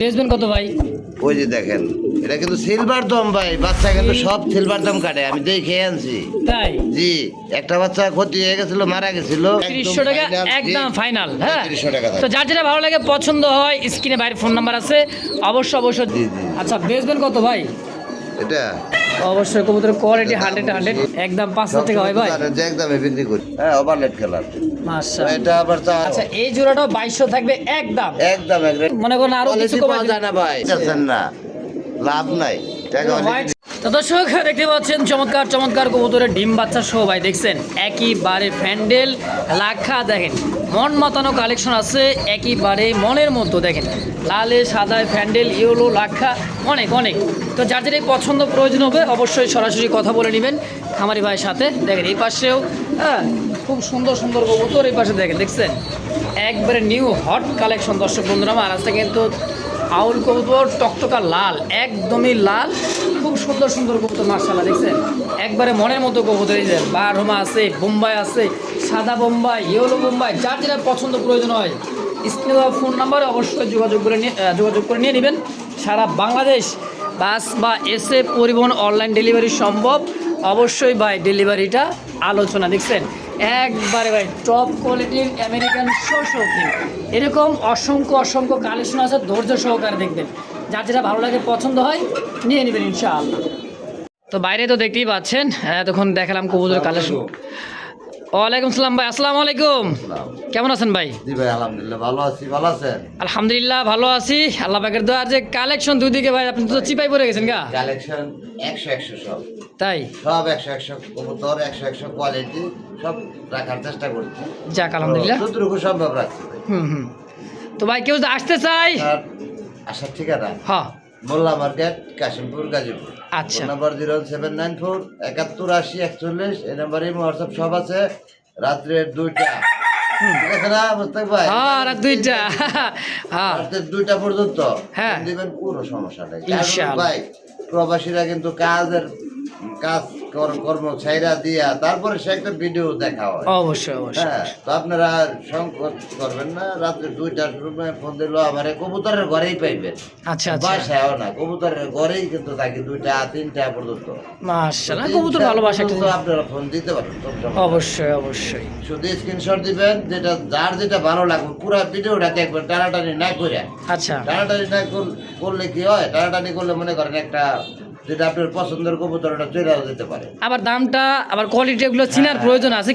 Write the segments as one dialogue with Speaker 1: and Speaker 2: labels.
Speaker 1: বেচবেন কত ভাই?
Speaker 2: ওই যে দেখেন, এটা কিন্তু সিলভার দম ভাই, বাচ্চা কিন্তু সব সিলভার দম কাটে, আমি দেখে আনছি।
Speaker 1: তাই?
Speaker 2: জি, একটা বাচ্চা ক্ষতি হয়ে গেছিল, মারা গেছিল।
Speaker 1: ৩০০ টাকা একদম ফাইনাল। হ্যাঁ,
Speaker 2: ৩০০ টাকা।
Speaker 1: তো যার যেটা ভালো লাগে পছন্দ হয়, স্ক্রিনে বাইরে ফোন নাম্বার আছে, অবশ্যই।
Speaker 2: জি জি।
Speaker 1: আচ্ছা, বেচবেন কত ভাই?
Speaker 2: এটা
Speaker 1: অবশ্যই কবুতরের কোয়ালিটি 100 একদম ৫০০ টাকা হয় ভাই।
Speaker 2: যে একদমে বিক্রি করি। হ্যাঁ, ওভারলেট কালার।
Speaker 1: মাশাআল্লাহ।
Speaker 2: এটা আবার
Speaker 1: আচ্ছা, এই জোড়াটাও ২২০০ থাকবে একদম।
Speaker 2: একদম
Speaker 1: মনে করেন আরো কিছু কমাই
Speaker 2: পাওয়া যায় না ভাই, বুঝছেন না, লাভ নাই টাকা অনেক।
Speaker 1: তো দর্শক দেখতে পাচ্ছেন চমৎকার কবুতরের ডিম বাচ্চা সহ ভাই, দেখছেন একেবারে ফ্যান্ডেল লাখা, দেখেন মন মাতানো কালেকশন আছে, একেবারে মনের মতো। দেখেন লালে সাদায় ফ্যান্ডেল, ইয়েলো লাখা, অনেক। তো যার যেটাই পছন্দ প্রয়োজন হবে অবশ্যই সরাসরি কথা বলে নেবেন খামারি ভাইয়ের সাথে। দেখেন এই পাশেও হ্যাঁ খুব সুন্দর কবুতর, এই পাশে দেখছেন একবারে নিউ হট কালেকশন। দর্শক বন্ধুরা আমার আজকে কিন্তু আউল কবুতর টকটকা লাল, একদমই লাল, খুব সুন্দর কবুতর মাশাআল্লাহ। দেখছেন একবারে মনের মতো কবুতর। এই যে বারহমা আছে, বোম্বাই আছে, সাদা বোম্বাই, ইয়েলো বোম্বাই, যার যেটা পছন্দ প্রয়োজন হয় স্ক্রিনে দেওয়া ফোন নাম্বারে অবশ্যই যোগাযোগ করে নিয়ে নেবেন। সারা বাংলাদেশ বাস বা এসে পরিবহন অনলাইন ডেলিভারি সম্ভব। অবশ্যই ভাই ডেলিভারিটা আলোচনা। দেখছেন একবারে ভাই টপ কোয়ালিটির আমেরিকান শৌখিন, এরকম অসংখ্য কালেকশন আছে, ধৈর্য সহকারে দেখবেন। যার যেটা ভালো লাগে পছন্দ হয় নিয়ে নেবেন ইনশাআল্লাহ। তো বাইরে তো দেখতেই পাচ্ছেন, তখন দেখালাম কবুতরের কালেকশন। ওয়ালাইকুম সালাম ভাই, আসসালামু আলাইকুম। কেমন আছেন ভাই?
Speaker 2: জি ভাই, আলহামদুলিল্লাহ ভালো আছি, ভালো আছেন?
Speaker 1: আলহামদুলিল্লাহ ভালো আছি, আল্লাহ পাকের দোয়া। আর যে কালেকশন দুই দিকে ভাই, আপনি তো চিপাই পড়ে গেছেন গা।
Speaker 2: কালেকশন 100 সব,
Speaker 1: তাই
Speaker 2: সব 100 কবুতর, 100 কোয়ালিটি সব রাখার চেষ্টা করছি।
Speaker 1: যাক আলহামদুলিল্লাহ,
Speaker 2: যতটুকু সম্ভব রাখছি ভাই।
Speaker 1: তো ভাই কেউ যদি আসতে চাই,
Speaker 2: আর আসার ঠিকানা
Speaker 1: হ্যাঁ
Speaker 2: মোল্লা মার্কেট, কাশিমপুর, গাজীপুর।
Speaker 1: আচ্ছা।
Speaker 2: নাম্বার 0794 71 80 41। এই নাম্বারে হোয়াটসঅ্যাপ সব আছে। রাত্রে 2টা, ঠিক আছে না মুস্তাক ভাই?
Speaker 1: হ্যাঁ রাত 2টা, হ্যাঁ
Speaker 2: রাত্রে 2টা পর্যন্ত
Speaker 1: হ্যাঁ
Speaker 2: দিবেন, কোনো সমস্যা নেই।
Speaker 1: ইনশাআল্লাহ।
Speaker 2: ভাই প্রবাসীরা কিন্তু কাজ কর্ম ছাইরা দিয়া তারপরে সে একটা ভিডিও দেখা হয়।
Speaker 1: অবশ্যই
Speaker 2: হ্যাঁ, তো আপনারা সংকট করবেন না। রাত্রে 2টার সময় ফোন দিল আমার, কবুতরের ঘরেই পাইবেন।
Speaker 1: আচ্ছা
Speaker 2: বাসায়ও না, কবুতরের ঘরেই কিন্তু থাকি 2টা 3টা পর্যন্ত।
Speaker 1: মাশাআল্লাহ, কবুতর ভালোবাসা একটা জিনিস।
Speaker 2: আপনারা ফোন দিতে পারেন
Speaker 1: অবশ্যই।
Speaker 2: শুধু স্ক্রিনশট দিবেন, যেটা যার যেটা ভালো লাগবে পুরো ভিডিওটা দেখবেন, টানাটানি না করে।
Speaker 1: আচ্ছা,
Speaker 2: টানাটানি না করলে কি হয়, টানাটানি করলে মনে করেন একটা যেটা আপনার পছন্দের কবুতর ওটা চলে যেতে পারে।
Speaker 1: আবার দামটা আবার কোয়ালিটি এগুলো চিনার প্রয়োজন আছে,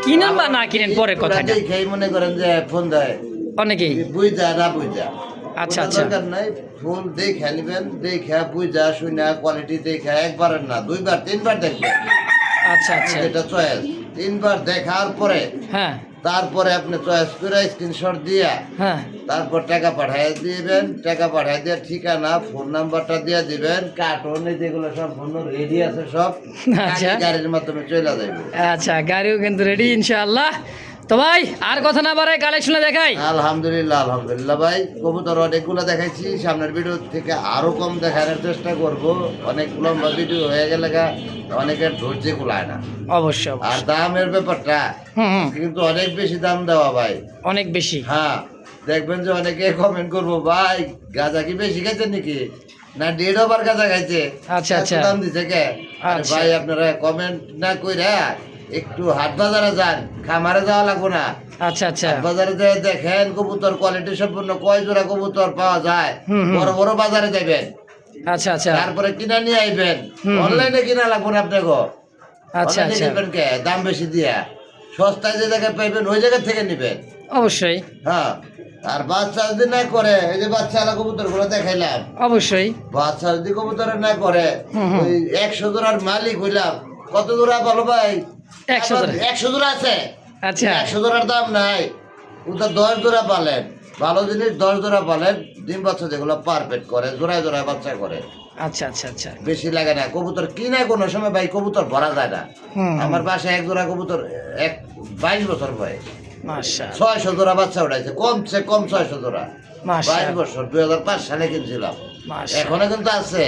Speaker 1: কিনেন বা না কিনেন পরের কথা।
Speaker 2: দেখেই মনে করেন যে ফোন দেয়
Speaker 1: অনেকেই
Speaker 2: বুঝা না বুঝা।
Speaker 1: আচ্ছা
Speaker 2: দরকার নাই, ফোন দেখে নিবেন, দেখে বুঝা শুনে কোয়ালিটি দেখে একবার না 2বার 3বার দেখবেন।
Speaker 1: আচ্ছা
Speaker 2: যেটা চয়েস 3বার দেখার পরে
Speaker 1: হ্যাঁ
Speaker 2: তারপরে আপনি চয়েস করে স্ক্রিনশট দিয়া
Speaker 1: হ্যাঁ
Speaker 2: তারপর টাকা পাঠিয়ে দিবেন। টাকা পাঠিয়ে দিয়ে ঠিকানা ফোন নাম্বারটা দিয়ে দিবেন। কার্টনে যেগুলো সব ফোন রেডি আছে সব
Speaker 1: আচ্ছা।
Speaker 2: গাড়ির মাধ্যমে চলে যাবে।
Speaker 1: আচ্ছা, গাড়িও কিন্তু রেডি ইনশাআল্লাহ। তো ভাই আর কথা না বাড়াই কালেকশনে দেখাই।
Speaker 2: আলহামদুলিল্লাহ ভাই, কবুতর অনেকগুলো দেখাইছি, সামনের ভিডিও থেকে আরো কম দেখানোর চেষ্টা করব। অনেক লম্বা ভিডিও হয়ে গেলে অনেকের ধৈর্য কুলায় না।
Speaker 1: অবশ্যই।
Speaker 2: আর দামের ব্যাপারটা কিন্তু অনেক বেশি দাম দেওয়া ভাই,
Speaker 1: অনেক বেশি।
Speaker 2: হ্যাঁ, দেখবেন যে অনেকে কমেন্ট করবো, ভাই গাঁজা কি বেশি খাইছে নাকি, না 1.5 ওভার গাঁজা খাইছে,
Speaker 1: আচ্ছা।
Speaker 2: দাম দিছে কে? আরে
Speaker 1: আচ্ছা।
Speaker 2: ভাই আপনারা কমেন্ট না কইরা একটু হাট বাজারে যান, খামারে যাওয়া লাগবো না।
Speaker 1: আচ্ছা
Speaker 2: হাট বাজারে যেয়ে দেখেন কবুতর কোয়ালিটি সম্পূর্ণ কয় জোড়া কবুতর পাওয়া যায়। বড় বাজারে যাবেন,
Speaker 1: আচ্ছা
Speaker 2: তারপরে কিনা নিয়ে আইবেন। অনলাইনে কিনা লাগবো না আপনাকে।
Speaker 1: আচ্ছা
Speaker 2: নিবেন কে দাম বেশি দিয়া, সস্তায় যে জায়গায় পাইবেন ওই জায়গা থেকে নিবেন।
Speaker 1: অবশ্যই।
Speaker 2: হ্যাঁ, আর বাচ্চা যদি না করে, এই যে বাচ্চা কবুতর গুলো দেখাইলাম,
Speaker 1: অবশ্যই
Speaker 2: বাচ্চা যদি কবুতর না করে, ওই 100 জোড়ার মালিক হইলাম। কত জোড়া বলো ভাই? 100 জোড়া আছে।
Speaker 1: আচ্ছা,
Speaker 2: 100 জোড়ার দাম নাই, ওটা 10 জোড়া পালেন, ভালো জিনিস 10 জোড়া পালেন। ডিম বাচ্চা যেগুলো পারফেক্ট করে, জোড়ায় বাচ্চা করে।
Speaker 1: আচ্ছা।
Speaker 2: বেশি লাগে না কবুতর কিনা, কোনো সময় ভাই কবুতর ভরা যায় না। আমার বাসায় 1 জোড়া কবুতর 22 বছর বয়স,
Speaker 1: মাশাআল্লাহ
Speaker 2: 600 জোড়া বাচ্চা উঠাইছে, কমছে কম 600 জোড়া। 22 বছর, 2005 সালে কিনছিলাম।
Speaker 1: মাশাআল্লাহ।
Speaker 2: এখনো কিন্তু আছে,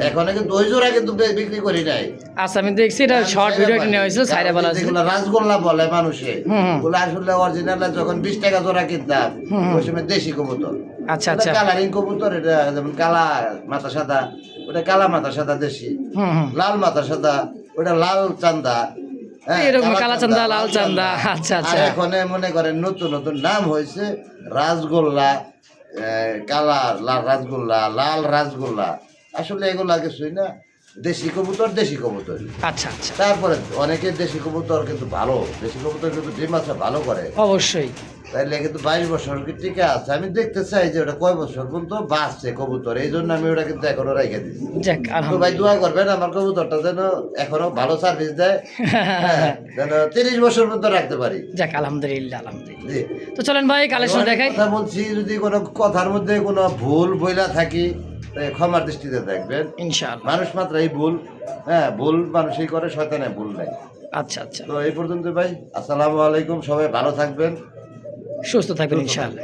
Speaker 2: এখনো কিন্তু ওই জোড়া কিন্তু বিক্রি করি নাই।
Speaker 1: আচ্ছা আমি দেখছি এটা শর্ট ভিডিওটি নেওয়া হয়েছে, সাইডে বলা আছে
Speaker 2: যেগুলো রাসগোল্লা বলে মানুষে,
Speaker 1: হুম।
Speaker 2: ওগুলো আসলে অরিজিনাল যখন 20 টাকা জোড়া কিনতাম ওই সময় দেশি কবুতর।
Speaker 1: আচ্ছা আচ্ছা
Speaker 2: কালারিং কবুতর, এটা যেমন কালা মাথা সাদা, ওটা কালা মাথা সাদা দেশি, লাল মাথা সাদা ওটা লাল চান্দা, হ্যাঁ,
Speaker 1: এরকম কালা চান্দা, লাল চান্দা। আচ্ছা
Speaker 2: আর
Speaker 1: আচ্ছা
Speaker 2: এখন মনে করেন নতুন নতুন নাম হয়েছে রাসগোল্লা, কালা লাল রাসগোল্লা, লাল রাসগোল্লা। আসলে এগুলা কিছুই না, দেশি কবুতর দেশি কবুতর।
Speaker 1: আচ্ছা আচ্ছা
Speaker 2: তারপরে অনেকে দেশি কবুতর কিন্তু ভালো, দেশি কবুতর কিন্তু ডিম বাচ্চা ভালো করে,
Speaker 1: অবশ্যই।
Speaker 2: তাইলে কিন্তু 22 বছর কি টিকে আছে। আমি দেখতে চাই যে ওটা কয় বছর পর্যন্ত বাঁচছে কবুতর, এই জন্য আমি ওটা কিন্তু এখনো রেখে দিচ্ছি।
Speaker 1: যাক
Speaker 2: তো ভাই
Speaker 1: আলহামদুলিল্লাহ।
Speaker 2: দোয়া করবেন আমার কবুতরটা যেন এখনো ভালো সার্ভিস দেয়, হ্যাঁ, যেন 30 বছর পর্যন্ত রাখতে পারি।
Speaker 1: যাক আলহামদুলিল্লাহ আলহামদুলিল্লাহ।
Speaker 2: জি।
Speaker 1: তো চলেন ভাই কালেকশন
Speaker 2: অনেক
Speaker 1: দেখাই।
Speaker 2: কথা বলছি, যদি কোনো কথার মধ্যে কোনো ভুল বইলা থাকি তাই ক্ষমার দৃষ্টিতে দেখবেন।
Speaker 1: ইনশাআল্লাহ।
Speaker 2: মানুষ মাত্রই ভুল, হ্যাঁ, ভুল মানুষই করে, শয়তানে ভুল নাই।
Speaker 1: আচ্ছা আচ্ছা
Speaker 2: তো এই পর্যন্ত ভাই, আসসালামু আলাইকুম, সবাই ভালো থাকবেন,
Speaker 1: সুস্থ থাকবেন ইনশাআল্লাহ।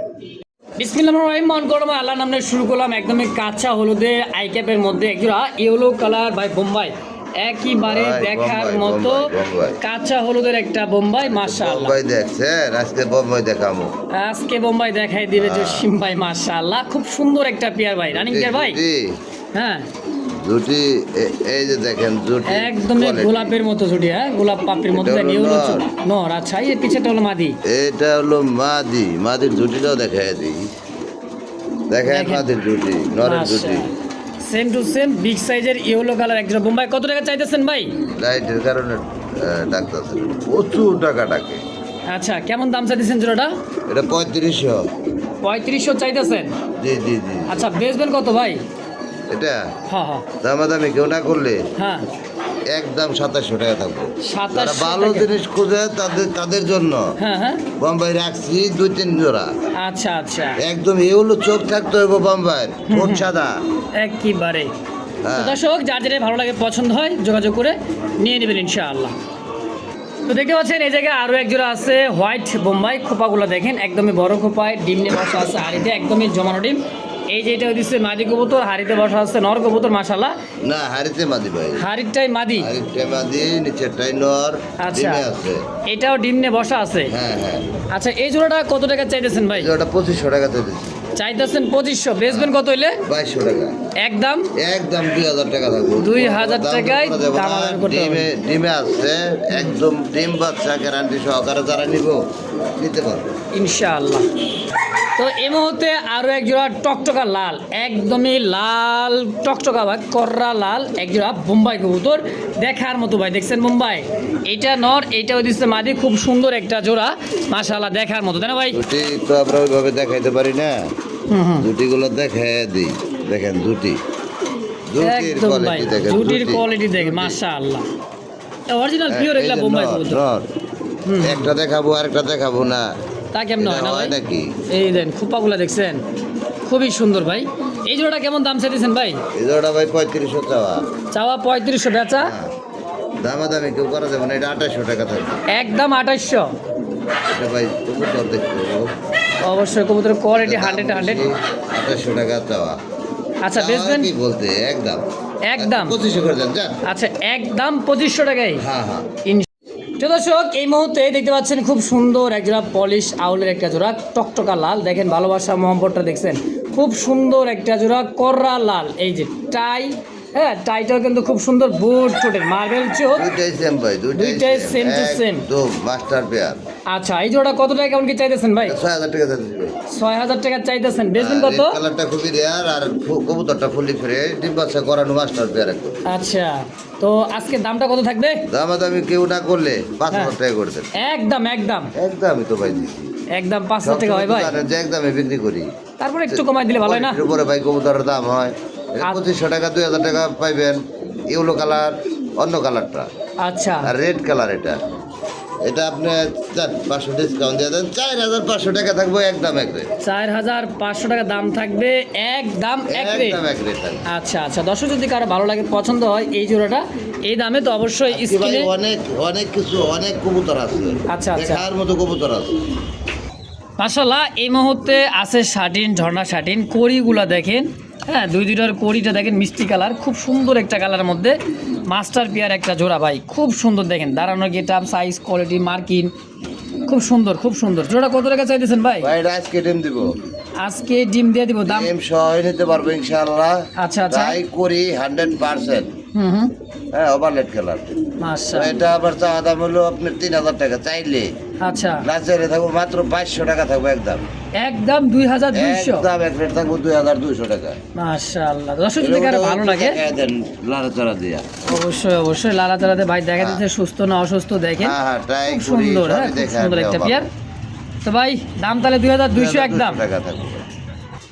Speaker 1: বিসমিল্লাহির রহমানির রহিম। মন করলাম আল্লাহর নামে শুরু করলাম। একদমই কাঁচা হলুদে আই ক্যাপের মধ্যে একজোড়া ইয়েলো কালার ভাই বোম্বাই, একইবারে
Speaker 2: ভাই,
Speaker 1: দেখার
Speaker 2: বোম্বাই,
Speaker 1: মতো
Speaker 2: বোম্বাই।
Speaker 1: কাঁচা হলুদের একটা বোম্বাই, মাশাআল্লাহ।
Speaker 2: বোম্বাই দেখছেন, আজকে বোম্বাই দেখাবো।
Speaker 1: আজকে বোম্বাই দেখাই দিবে জসিম ভাই, মাশাআল্লাহ। খুব সুন্দর একটা পেয়ার ভাই, রানিং পেয়ার ভাই। হ্যাঁ
Speaker 2: জুটি এই যে দেখেন, জুটি
Speaker 1: একদমই
Speaker 2: quality।
Speaker 1: গোলাপের মতো জুটি, হ্যাঁ, গোলাপ পাপড়ির মতো।
Speaker 2: এটা হলো
Speaker 1: নিউলো
Speaker 2: নর।
Speaker 1: নর। আচ্ছা এর পিছেটা হলো মাদি।
Speaker 2: এটা হলো মাদি, মাদির জুটিটাও দেখাই দিই, দেখেন
Speaker 1: দেখেন।
Speaker 2: মাদির জুটি, নরের জুটি।
Speaker 1: সেম টু সেম বিগ সাইজের ইয়েলো কালার একজোড়া বোম্বাই। কত টাকা চাইতেছেন ভাই?
Speaker 2: লাইটের কারণে ডাক্তার প্রচুর টাকা ডাকে।
Speaker 1: আচ্ছা কেমন দাম চাইতেছেন জোড়াটা?
Speaker 2: এটা 3500।
Speaker 1: 3500 চাইতেছেন?
Speaker 2: জি জি জি।
Speaker 1: আচ্ছা বেচবেন কত ভাই?
Speaker 2: এটা
Speaker 1: হ্যাঁ হ্যাঁ
Speaker 2: দামাদামি কেউ না করলে
Speaker 1: হ্যাঁ।
Speaker 2: একদম 2700 টাকা থাকবো।
Speaker 1: 2700
Speaker 2: যারা ভালো
Speaker 1: টাকা।
Speaker 2: জিনিস খোঁজে তাদের জন্য
Speaker 1: হ্যাঁ হ্যাঁ।
Speaker 2: বোম্বাই রাখছি 2-3 জোড়া।
Speaker 1: আচ্ছা আচ্ছা
Speaker 2: একদম এগুলো চোখ থাকতে হবে বোম্বাই, ঠোঁট সাদা।
Speaker 1: একবারে।
Speaker 2: হ্যাঁ।
Speaker 1: তো দর্শক যার যেটা ভালো লাগে পছন্দ হয় যোগাযোগ করে নিয়ে নেবেন ইনশাআল্লাহ। তো দেখতে পাচ্ছেন এই জায়গায় আরও এক জোড়া আছে হোয়াইট বোম্বাই। খোপাগুলো দেখেন একদমই বড় খোপায়, ডিম নিয়ে বসা আছে হাড়িতে, একদমই জমানো ডিম। এই যে এটা দিচ্ছে মাদি কবুতর, হাড়িতে বসা আছে নর কবুতর, মাশাআল্লাহ।
Speaker 2: না, হাড়িতে মাদি ভাই,
Speaker 1: হাড়িটাই মাদি,
Speaker 2: হাড়িতে মাদি, নিচেরটাই নর,
Speaker 1: আচ্ছা।
Speaker 2: ডিমে আছে।
Speaker 1: এটাও ডিম নিয়ে বসা আছে।
Speaker 2: হ্যাঁ হ্যাঁ।
Speaker 1: আচ্ছা এই জোড়াটা কত টাকা চাইতেছেন ভাই?
Speaker 2: ওটা 2500 টাকা দিচ্ছি।
Speaker 1: চাইতেছেন 2500, বেচবেন কত হইলে?
Speaker 2: 2200 টাকা।
Speaker 1: একদম
Speaker 2: একদম 2000 টাকা থাকবে।
Speaker 1: 2000 টাকায়
Speaker 2: দাম দেবো না।
Speaker 1: দামাদামি করতে হবে।
Speaker 2: ডিমে আছে, একদম ডিম বাচ্চা গ্যারান্টি সহকারে, যারা নিব নিতে পারবে
Speaker 1: ইনশাআল্লাহ। তো এই মুহূর্তে আরও এক জোড়া টকটকা লাল, একদমই লাল টকটকা ভাই, কররা লাল এক জোড়া বোম্বাই কবুতর দেখার মতো ভাই। দেখছেন বোম্বাই, এটা নর, এইটাও দিচ্ছে মাদি। খুব সুন্দর একটা জোড়া, মাশাআল্লাহ, দেখার মতো, তাই না ভাই?
Speaker 2: জুটি তো আমরা ওইভাবে দেখাইতে পারি না,
Speaker 1: হুম।
Speaker 2: জুটিগুলো দেখাই দিই। দেখেন জুটি, জুটির
Speaker 1: একদম ভাই,
Speaker 2: কোয়ালিটি দেখেন,
Speaker 1: জুটির
Speaker 2: জুটি।
Speaker 1: কোয়ালিটি দেখে মাশাআল্লাহ, অরিজিনাল পিওর
Speaker 2: এই
Speaker 1: এগুলা
Speaker 2: যে
Speaker 1: বোম্বাই
Speaker 2: নর,
Speaker 1: কবুতর।
Speaker 2: নর।
Speaker 1: হুম।
Speaker 2: একটা দেখাবো আরেকটা দেখাবো না,
Speaker 1: তা কেমন হয়
Speaker 2: এটা
Speaker 1: না
Speaker 2: হয়
Speaker 1: ভাই?
Speaker 2: নাকি?
Speaker 1: এই দেন খোপাগুলা দেখছেন, খুবই সুন্দর ভাই। এই জোড়াটা কেমন দাম চাইতেছেন ভাই?
Speaker 2: এই জোড়া ভাই 3500 চাওয়া।
Speaker 1: চাওয়া 3500, বেচা
Speaker 2: দামাদামি কেউ করা যাবে না, এটা 2800 টাকা থাকবে।
Speaker 1: একদম 2800।
Speaker 2: এটা ভাই কবুতর দেখতে হবে।
Speaker 1: অবশ্যই কবুতরের কোয়ালিটি 100
Speaker 2: 2800 টাকা চাওয়া।
Speaker 1: আচ্ছা
Speaker 2: চাওয়া
Speaker 1: বেচবেন
Speaker 2: কি বলতে, একদম
Speaker 1: একদম
Speaker 2: 2500 করে দেন, যান।
Speaker 1: আচ্ছা একদম 2500 টাকায়।
Speaker 2: হ্যাঁ হ্যাঁ।
Speaker 1: তো দর্শক এই মুহূর্তে দেখতে পাচ্ছেন খুব সুন্দর এক জোড়া পলিশ আউলের একটা জোড়া টকটকা লাল। দেখেন ভালোবাসা মহব্বতটা দেখছেন, খুব সুন্দর একটা জোড়া কররা লাল। এই যে টাই, হ্যাঁ টাইটাও কিন্তু খুব সুন্দর, বুট ঠোঁটের মার্বেল চোখ,
Speaker 2: দুইটাই সেম ভাই,
Speaker 1: দুইটাই same to same।
Speaker 2: একদম মাস্টার পেয়ার।
Speaker 1: আচ্ছা এই জোড়া কত টাকা কেমন কি চাইতেছেন ভাই?
Speaker 2: 6000 টাকা দিবে।
Speaker 1: 6000 টাকা চাইতেছেন, বেচবেন কত?
Speaker 2: রেড কালারটা খুবই রেয়ার, আর কবুতরটা ফুলি ফ্রেশ, ডিম বাচ্চা করানো মাস্টার পেয়ার একদম।
Speaker 1: আচ্ছা তো আজকে দামটা কত থাকবে?
Speaker 2: দামাদামি কেউ না করলে 5000 টাকা করে দেন।
Speaker 1: একদম একদম
Speaker 2: একদমই তো ভাই দিচ্ছি,
Speaker 1: একদম 5000 টাকা হয় ভাই।
Speaker 2: জানেন যে একদমে বিক্রি করি।
Speaker 1: তারপরে একটু কমাই দিলে ভালো হয় না?
Speaker 2: এর উপরে ভাই কবুতরের দাম হয় 2500 টাকা, 2000 টাকা পাইবেন। ইয়েলো কালার, অন্য কালারটা,
Speaker 1: আচ্ছা
Speaker 2: আর রেড কালার এটা। এটা আপনি 500 ডিসকাউন্ট দিয়ে দেন, 4500 টাকা থাকবে একদম এক রেট।
Speaker 1: 4500 টাকা দাম থাকবে, একদম এক রেট।
Speaker 2: একদম এক রেট থাকবে।
Speaker 1: আচ্ছা আচ্ছা দর্শক যদি কারো ভালো লাগে পছন্দ হয় এই জোড়াটা এই দামে, তো অবশ্যই
Speaker 2: আজকে ভাই
Speaker 1: স্ক্রিনে।
Speaker 2: অনেক অনেক কিছু, অনেক কবুতর আছে,
Speaker 1: আচ্ছা, আচ্ছা।
Speaker 2: দেখার মতো কবুতর আছে।
Speaker 1: মাশাআল্লাহ এই মুহূর্তে আছে শাটিন, ঝর্ণা শাটিন, কড়িগুলা দেখেন হ্যাঁ দুইটার কোড়িটা দেখেন মিষ্টি কালার, খুব সুন্দর একটা কালারের মধ্যে মাস্টার পেয়ার একটা জোড়া ভাই, খুব সুন্দর দেখেন দাঁড়ানোর গেটআপ, সাইজ, কোয়ালিটি, মার্কিং খুব সুন্দর খুব সুন্দর। জোড়া কত টাকা চাইতেছেন ভাই?
Speaker 2: ভাই আজকে ডিম দিব,
Speaker 1: আজকে ডিম দিয়ে দিব, দাম
Speaker 2: ডিম সহ নিতে পারবো ইনশাআল্লাহ।
Speaker 1: আচ্ছা আচ্ছা,
Speaker 2: তাই করি 100%।
Speaker 1: হুম,
Speaker 2: হ্যাঁ ওভারলেট কালার।
Speaker 1: মাশাআল্লাহ।
Speaker 2: এটা আবার চাওয়া দাম হলো আপনার 3000 টাকা, চাইলে
Speaker 1: আচ্ছা
Speaker 2: না চাইলে থাকবো মাত্র 2200 টাকা থাকবো একদম।
Speaker 1: একদম 2200।
Speaker 2: একদম এক রেট থাকবো 2200 টাকা।
Speaker 1: মাশাআল্লাহ, দর্শক যদি কারো ভালো লাগে
Speaker 2: দেন লাড়াচাড়া দিয়া।
Speaker 1: অবশ্যই অবশ্যই লালা চালাতে ভাই দেখা যাচ্ছে সুস্থ না অসুস্থ দেখেন,
Speaker 2: হ্যাঁ হ্যাঁ ট্রাই
Speaker 1: খুব
Speaker 2: করি
Speaker 1: সুন্দর, হ্যাঁ
Speaker 2: সবই
Speaker 1: খুব
Speaker 2: দেখে
Speaker 1: সুন্দর
Speaker 2: আনতে
Speaker 1: একটা
Speaker 2: হবে।
Speaker 1: পেয়ার। তো ভাই দাম তাহলে 2200 একদম।
Speaker 2: 2200 টাকা থাকবে।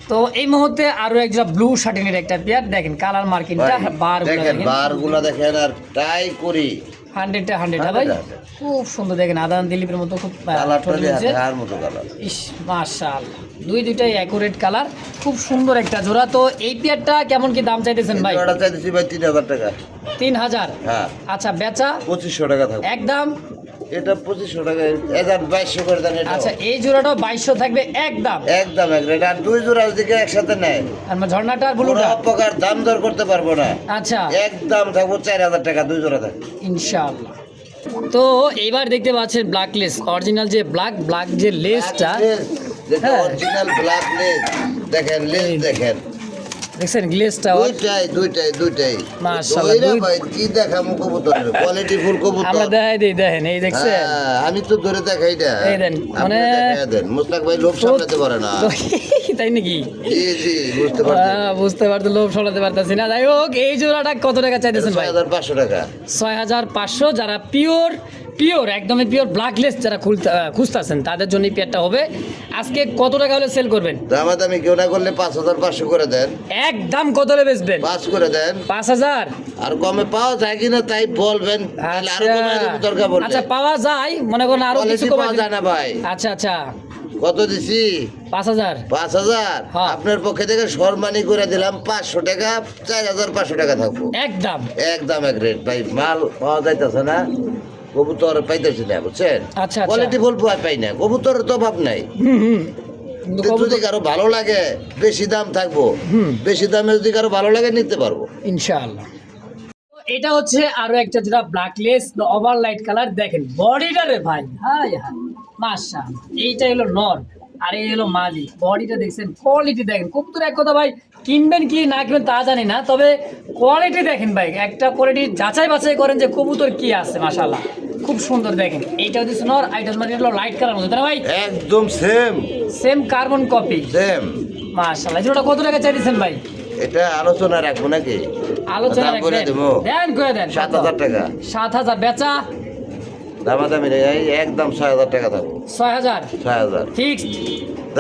Speaker 1: তো এই মুহূর্তে আরো একটা ব্লু শার্টিনের একটা পেয়ার দেখেন, কালার মার্কিংটা বার
Speaker 2: দেখেন বারগুলো দেখেন আর ট্রাই করি
Speaker 1: 100-টা 100 ভাই,
Speaker 2: 100
Speaker 1: খুব সুন্দর দেখেন আদান দিলীপের মতো খুব
Speaker 2: কালারটা
Speaker 1: ছোট হয়েছে।
Speaker 2: আর মতো কালার।
Speaker 1: ইস মাশাআল্লাহ, দুইটাই অ্যাকুরেট কালার, খুব সুন্দর একটা জোড়া। তো এই পেয়ারটা কেমন কি দাম চাইতেছেন ভাই?
Speaker 2: এটা চাইতেছি ভাই 3000 টাকা।
Speaker 1: 3000?
Speaker 2: হ্যাঁ
Speaker 1: আচ্ছা বেচা
Speaker 2: 2500 টাকা থাকবে
Speaker 1: একদম।
Speaker 2: এটা 2500 টাকা, 2200 করে দেন এটা।
Speaker 1: আচ্ছা এই জোড়াটাও 2200 থাকবে একদম।
Speaker 2: একদম এক রেট। আর দুই জোড়া দিকে একসাথে নেয়
Speaker 1: আর ঝর্ণাটা আর
Speaker 2: কোনো
Speaker 1: ব্লুটা?
Speaker 2: অপকার দাম দর করতে পারবো না।
Speaker 1: আচ্ছা
Speaker 2: একদম থাকবো 4000 টাকা দুই জোড়া থাকবে
Speaker 1: ইনশাআল্লাহ। তো এইবার দেখতে পাচ্ছেন ব্ল্যাক লেস, অরিজিনাল যে ব্ল্যাক যে লেসটা,
Speaker 2: যেটা
Speaker 1: হ্যাঁ।
Speaker 2: অরিজিনাল ব্ল্যাক লেস দেখেন, লেস দেখেন
Speaker 1: দেখছেন গ্লেসটা
Speaker 2: দুইটাই
Speaker 1: মাশাআল্লাহ,
Speaker 2: ওইরা ভাই কি দেখামু কবুতরের কোয়ালিটি ফুল কবুতর।
Speaker 1: আমরা দেখাই দিই, দেখেন এই দেখছেন,
Speaker 2: হ্যাঁ, আমি তো ধরে দেখাই না।
Speaker 1: এই দেন,
Speaker 2: আপনি
Speaker 1: মানে
Speaker 2: দেখাইয়া দেন। মুস্তাক ভাই লোভ সামলাতে পারে না।
Speaker 1: তাই নাকি?
Speaker 2: জি জি বুঝতে পারছি।
Speaker 1: বুঝতে পারতে লোভ সামলাতে পারতেছি না। যাই হোক এই জোড়াটা কত টাকা চাইতেছেন ভাই?
Speaker 2: 6500 টাকা।
Speaker 1: 6500। যারা পিওর একদমই পিওর ব্ল্যাকলেস যারা খুঁজতেছেন তাদের জন্য এই পেয়ারটা হবে। আজকে কত টাকা হলে সেল করবেন?
Speaker 2: দামাদামি কেউ না করলে 5500 করে দেন।
Speaker 1: একদম কত হলে বেচবেন?
Speaker 2: 5 করে দেন।
Speaker 1: 5000?
Speaker 2: আর কমে পাওয়া যায় কিনা তাই বলবেন, তাহলে আরো কমে দেব দরকার পড়লে।
Speaker 1: আচ্ছা পাওয়া যায়, মনে করেন আরো কিছু
Speaker 2: কোয়ালিটি
Speaker 1: কমে
Speaker 2: পাওয়া যায় না ভাই।
Speaker 1: আচ্ছা আচ্ছা
Speaker 2: কত দিছি?
Speaker 1: 5000।
Speaker 2: 5000।
Speaker 1: হ্যাঁ।
Speaker 2: আপনার পক্ষে থেকে সম্মানী করে দিলাম 500 টাকা, 4500 টাকা থাকবো
Speaker 1: একদম
Speaker 2: একদম এক রেট ভাই। মাল পাওয়া যাইতেছে না, কবুতর পাইতেছি না বুঝছেন।
Speaker 1: আচ্ছা।
Speaker 2: কোয়ালিটি ফুল পাই না, কবুতরের তো অভাব নাই।
Speaker 1: কিন্তু
Speaker 2: যদি কারো ভালো লাগে বেশি দাম থাকবো, বেশি দামে যদি কারো ভালো লাগে নিতে পারবো
Speaker 1: ইনশাআল্লাহ। এটা হচ্ছে আরো একটা যেটা ব্ল্যাকলেস ওভারলাইট কালার, দেখেন বডিটা রে ভাই, হাই হাই মাশাআল্লাহ। এইটা হলো নর আর এই হলো মাদি, বডিটা দেখছেন, কোয়ালিটি দেখেন। কবুতর এক কথা ভাই কিনবেন কি না কিনবেন তা জানি না, তবে কোয়ালিটি দেখেন ভাই, একটা কোয়ালিটি যাচাই বাছাই করেন যে কবুতর কি আছে। মাশাআল্লাহ খুব সুন্দর দেখেন। এইটা হচ্ছে নর, এইটা মানে হলো লাইট কালার মধ্যে, তাই না ভাই?
Speaker 2: একদম
Speaker 1: সেম কার্বন কপি।
Speaker 2: সেম।
Speaker 1: মাশাআল্লাহ। যেটা কত টাকা চাইছেন ভাই?
Speaker 2: এটা আলোচনা রাখবো নাকি?
Speaker 1: আলোচনা
Speaker 2: দাম করে
Speaker 1: রাখবেন,
Speaker 2: দেবো।
Speaker 1: দেন করে দেন।
Speaker 2: 7000 টাকা।
Speaker 1: 7000 বেচা?
Speaker 2: দামাদামি নেই, একদম 6000 টাকা থাকবো।
Speaker 1: 6000
Speaker 2: 6000
Speaker 1: ফিক্সড।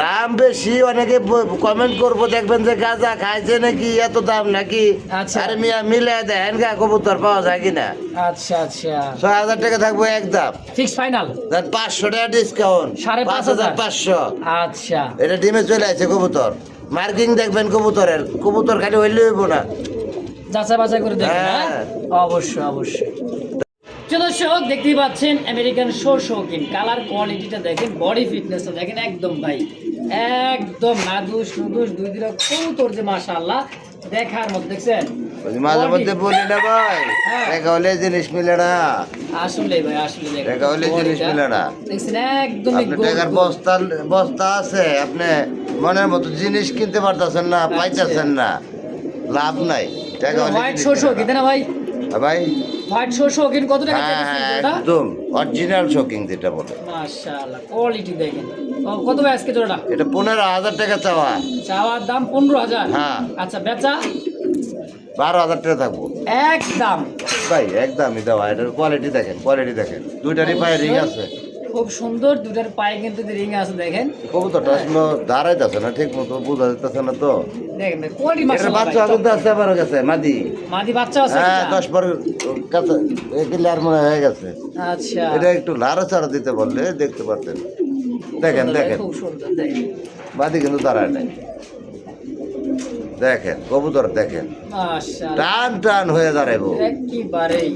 Speaker 2: দাম বেশি, অনেকে কমেন্ট করবো দেখবেন যে গাঁজা খাইছে নাকি এত দাম নাকি।
Speaker 1: আচ্ছা।
Speaker 2: আরে মিয়া মিলে দেখেন গা কবুতর পাওয়া যায় কিনা।
Speaker 1: আচ্ছা আচ্ছা
Speaker 2: 6000 টাকা থাকবো একদম।
Speaker 1: Fix final.
Speaker 2: 500 টাকা ডিসকাউন্ট,
Speaker 1: 5500।
Speaker 2: 5500।
Speaker 1: আচ্ছা
Speaker 2: এটা ডিমে চলে আসছে কবুতর। মার্কিং দেখবেন কবুতরের, কবুতর খালি হইলে হইব না।
Speaker 1: যাচাই বাছাই করে দেখবেন, হ্যাঁ
Speaker 2: হ্যাঁ।
Speaker 1: অবশ্যই অবশ্যই। দর্শক দেখতেই পাচ্ছেন আমেরিকান শৌখিন, কালার কোয়ালিটিটা দেখেন, বডি ফিটনেসটা দেখেন, একদম ভাই একদম নাদুস নুদুস দুই দিন কবুতর যে মাশাআল্লাহ দেখার মতো, দেখছেন
Speaker 2: মাঝে মধ্যে বলি না ভাই,
Speaker 1: হ্যাঁ।
Speaker 2: টাকা হলে জিনিস মিলে না।
Speaker 1: আসলে ভাই আসলে দেখেন
Speaker 2: টাকা হলে জিনিস
Speaker 1: বডিটা,
Speaker 2: মিলে না।
Speaker 1: দেখছেন একদমই
Speaker 2: আপনি টাকার বস্তা আছে, আপনি মনের মতো জিনিস কিনতে পারতেছেন না, পাইতেছেন না, লাভ নাই। টাকা হলে
Speaker 1: হোয়াইট
Speaker 2: জিনিস
Speaker 1: শৌখিন
Speaker 2: মিলে না।
Speaker 1: না ভাই?
Speaker 2: ভাই
Speaker 1: হোয়াইট শৌখিন কত টাকা
Speaker 2: হ্যাঁ
Speaker 1: চাইতেছেন
Speaker 2: হ্যাঁ
Speaker 1: এটা?
Speaker 2: একদম অরিজিনাল শোকিং যেটা বলে।
Speaker 1: মাশাআল্লাহ কোয়ালিটি দেখেন। কত ভাই আজকে জোড়াটা?
Speaker 2: এটা 15000 টাকা চাওয়া।
Speaker 1: চাওয়ার দাম 15000।
Speaker 2: হ্যাঁ।
Speaker 1: আচ্ছা বেচা?
Speaker 2: 12000 টাকা থাকবো
Speaker 1: একদম
Speaker 2: ভাই, একদমই দেওয়া। এটার কোয়ালিটি দেখেন, দুইটারই পায়ে রিং আছে।
Speaker 1: খুব সুন্দর, দুটার পায়ে কিন্তু রিং আছে দেখেন।
Speaker 2: কবুতরটা আসলে দাঁড়াইতেছে না ঠিক মতো, বোঝা যাইতেছে না তো।
Speaker 1: দেখেন কোয়ালিটি
Speaker 2: এটার
Speaker 1: মাশাআল্লাহ।
Speaker 2: বাচ্চা কিন্তু আছে আমার কাছে, মাদি।
Speaker 1: মাদি বাচ্চা আছে
Speaker 2: হ্যাঁ
Speaker 1: একটা?
Speaker 2: 10 বার কাছে আর মনে হয়ে গেছে।
Speaker 1: আচ্ছা
Speaker 2: এটা একটু লাড়াচাড়া দিতে বললে দেখতে পারতেন। দেখেন
Speaker 1: খুব সুন্দর দেখেন,
Speaker 2: মাদি কিন্তু দাঁড়ায় নাই। দেখেন কবুতর দেখেন,
Speaker 1: মাশাআল্লাহ
Speaker 2: টান হয়ে দাঁড়াইবো
Speaker 1: একেবারেই।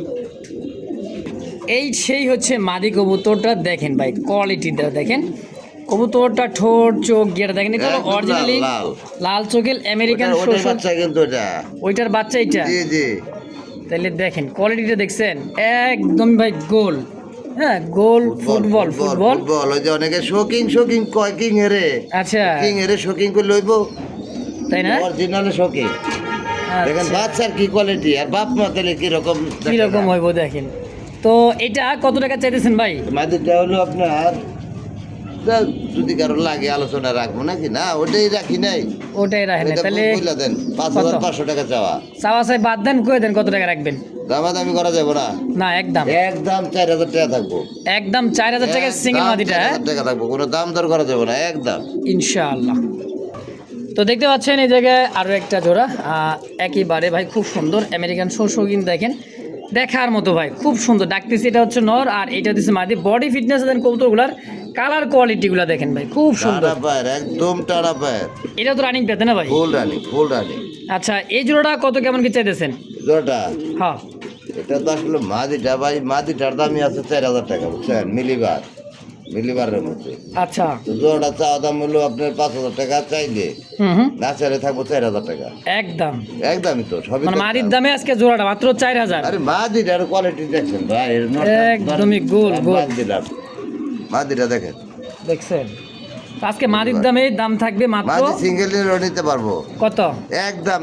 Speaker 1: এই সেই হচ্ছে মাদি কবুতরটা দেখেন ভাই, কোয়ালিটিটা দেখেন, কবুতরটা ঠোঁট চোখ গিয়ে দেখেন এটা
Speaker 2: একদম
Speaker 1: অরিজিনালি
Speaker 2: লাল।
Speaker 1: লাল চোখের আমেরিকান
Speaker 2: ওটার
Speaker 1: শোষক,
Speaker 2: বাচ্চা কিন্তু এটা।
Speaker 1: ওইটার বাচ্চা এটা।
Speaker 2: জি জি।
Speaker 1: তাহলে দেখেন কোয়ালিটিটা দেখছেন একদম ভাই গোল, হ্যাঁ গোল ফুটবল ফুটবল।
Speaker 2: ফুটবল ওই যে অনেকে শোকিং কয় কিং এরে,
Speaker 1: আচ্ছা
Speaker 2: কিং এরে শোকিং করে লইব,
Speaker 1: তাই না?
Speaker 2: Original shocking. দেখেন
Speaker 1: আচ্ছা,
Speaker 2: বাচ্চার কি কোয়ালিটি আর বাপ মা তাহলে কিরকম
Speaker 1: কিরকম হইব দেখেন। তো এটা কত টাকা চাইতেছেন ভাই?
Speaker 2: মাদিটা হলো আপনার তা যদি কারো লাগে আলোচনা রাখবো নাকি না, ওটাই রাখি নাই।
Speaker 1: ওটাই রাখেন
Speaker 2: এটা
Speaker 1: তাহলে
Speaker 2: বইলা দেন 5,500 টাকা চাওয়া।
Speaker 1: চাওয়া চাই বাদ দেন, কয়ে দেন কত টাকা রাখবেন?
Speaker 2: দামাদামি করা যাবে না,
Speaker 1: না একদম
Speaker 2: একদম 4,000 টাকা থাকবো।
Speaker 1: একদম 4000 টাকা সিঙ্গেল মাদিটা, হ্যাঁ
Speaker 2: 4,000 টাকা থাকবো, কোনো দাম দর করা যাবে না একদম।
Speaker 1: ইনশাআল্লাহ। তো দেখতে পাচ্ছেন এই জায়গায় আরও একটা জোড়া একেবারে ভাই খুব সুন্দর আমেরিকান শোষকিন, দেখেন দেখার মতো ভাই খুব সুন্দর। ডাকতেছি এটা হচ্ছে নর আর এটা হচ্ছে মাদি। বডি ফিটনেস দেন কবুতরগুলার, কালার কোয়ালিটিগুলো দেখেন ভাই খুব সুন্দর।
Speaker 2: টানা পায়ের, একদম টানা পায়ের।
Speaker 1: এটা তো রানিং পেতে না ভাই?
Speaker 2: Full running, full running.
Speaker 1: আচ্ছা এই জোড়াটা কত কেমন কি চাইতেছেন?
Speaker 2: জোড়াটা
Speaker 1: হ্যাঁ
Speaker 2: এটা তো আসলে মাদিটা ভাই, মাদিটার দামই আছে 4,000 টাকা, বুঝছেন, মিলিবারের মধ্যে।
Speaker 1: আচ্ছা
Speaker 2: তো জোড়াটা চাওয়া দাম হলো আপনার 5,000 টাকা, চাইলে
Speaker 1: হুম
Speaker 2: না চাইলে থাকবো 4,000 টাকা।
Speaker 1: একদম
Speaker 2: একদমই তো সবই
Speaker 1: মানে
Speaker 2: তো
Speaker 1: মাদির
Speaker 2: দাম।
Speaker 1: দামে আজকে জোড়াটা মাত্র 4000।
Speaker 2: আরে মাদিটার কোয়ালিটি দেখছেন ভাই, এর নটটা
Speaker 1: একদমই গোল, গোল।
Speaker 2: মাদিটা দেখেন,
Speaker 1: দেখছেন তো আজকে মাদির দামে দাম থাকবে মাত্র
Speaker 2: মাদি সিঙ্গেল নিতে পারবো
Speaker 1: কত?
Speaker 2: একদম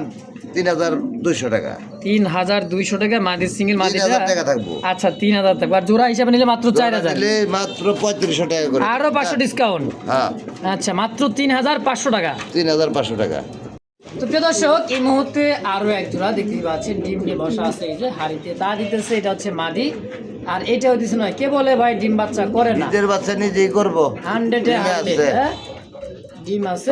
Speaker 2: 3,200 টাকা।
Speaker 1: 3200 টাকা মাদির সিঙ্গেল মাদিটা।
Speaker 2: 3,000 টাকা থাকবো।
Speaker 1: আচ্ছা 3000 থাকবে, আর জোড়া হিসাবে নিলে মাত্র 4000,
Speaker 2: নিলে মাত্র 3500 টাকা করে।
Speaker 1: আরো 500 ডিসকাউন্ট।
Speaker 2: হ্যাঁ
Speaker 1: আচ্ছা মাত্র 3500 টাকা।
Speaker 2: 3,500 টাকা।
Speaker 1: তো প্রিয় দর্শক এই মুহূর্তে আরো এক জোড়া দেখতেই পাচ্ছেন ডিম নিয়ে বসা আছে, এই যে হাড়িতে তা দিতেছে, এটা হচ্ছে মাদি। আর এটা হইতেছে নয় কে বলে ভাই ডিম বাচ্চা করে না,
Speaker 2: নিজের বাচ্চা নিজেই করবো।
Speaker 1: 100
Speaker 2: ডিম আছে।
Speaker 1: ডিম আছে।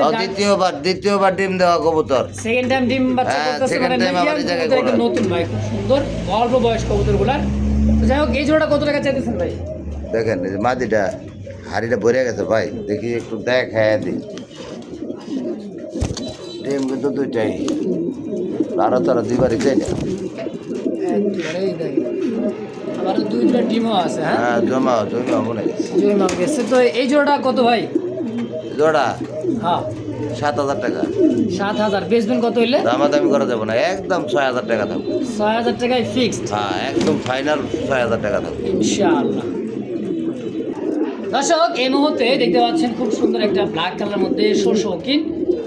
Speaker 2: দ্বিতীয়বার ডিম দেওয়া কবুতর।
Speaker 1: সেকেন্ড টাইম ডিম বাচ্চা
Speaker 2: হ্যাঁ,
Speaker 1: করতেছে,
Speaker 2: second
Speaker 1: মানে
Speaker 2: time আবার এই জায়গায়
Speaker 1: কবুতর একদম
Speaker 2: করা।
Speaker 1: নতুন ভাই, খুব সুন্দর অল্প বয়স কবুতরগুলার। তো যাই হোক এই জোড়াটা কত টাকা চাইতেছেন ভাই?
Speaker 2: দেখেন এই যে মাদিটা হাড়িটা ভরে গেছে ভাই, দেখি একটু দেখায় দিই। ডিম কিন্তু দুইটাই, আরো তারা দুইবারই চাই না।
Speaker 1: একেবারে এই দেখেন আবার দুইটা ডিমও আছে, হ্যাঁ
Speaker 2: হ্যাঁ জমা মনে গেছে।
Speaker 1: জমা গেছে। তো এই জোড়াটা কত ভাই?
Speaker 2: জোড়া
Speaker 1: হ্যাঁ
Speaker 2: 7,000 টাকা।
Speaker 1: 7000 বেচবেন কত হইলে?
Speaker 2: দামাদামি করা যাবে না, একদম 6,000 টাকা থাকবে।
Speaker 1: 6000 টাকায় ফিক্সড
Speaker 2: হ্যাঁ একদম ফাইনাল 6,000 টাকা থাকবে।
Speaker 1: ইনশাআল্লাহ। দর্শক এই মুহূর্তে দেখতে পাচ্ছেন খুব সুন্দর একটা ব্ল্যাক কালারের মধ্যে শোষকিন,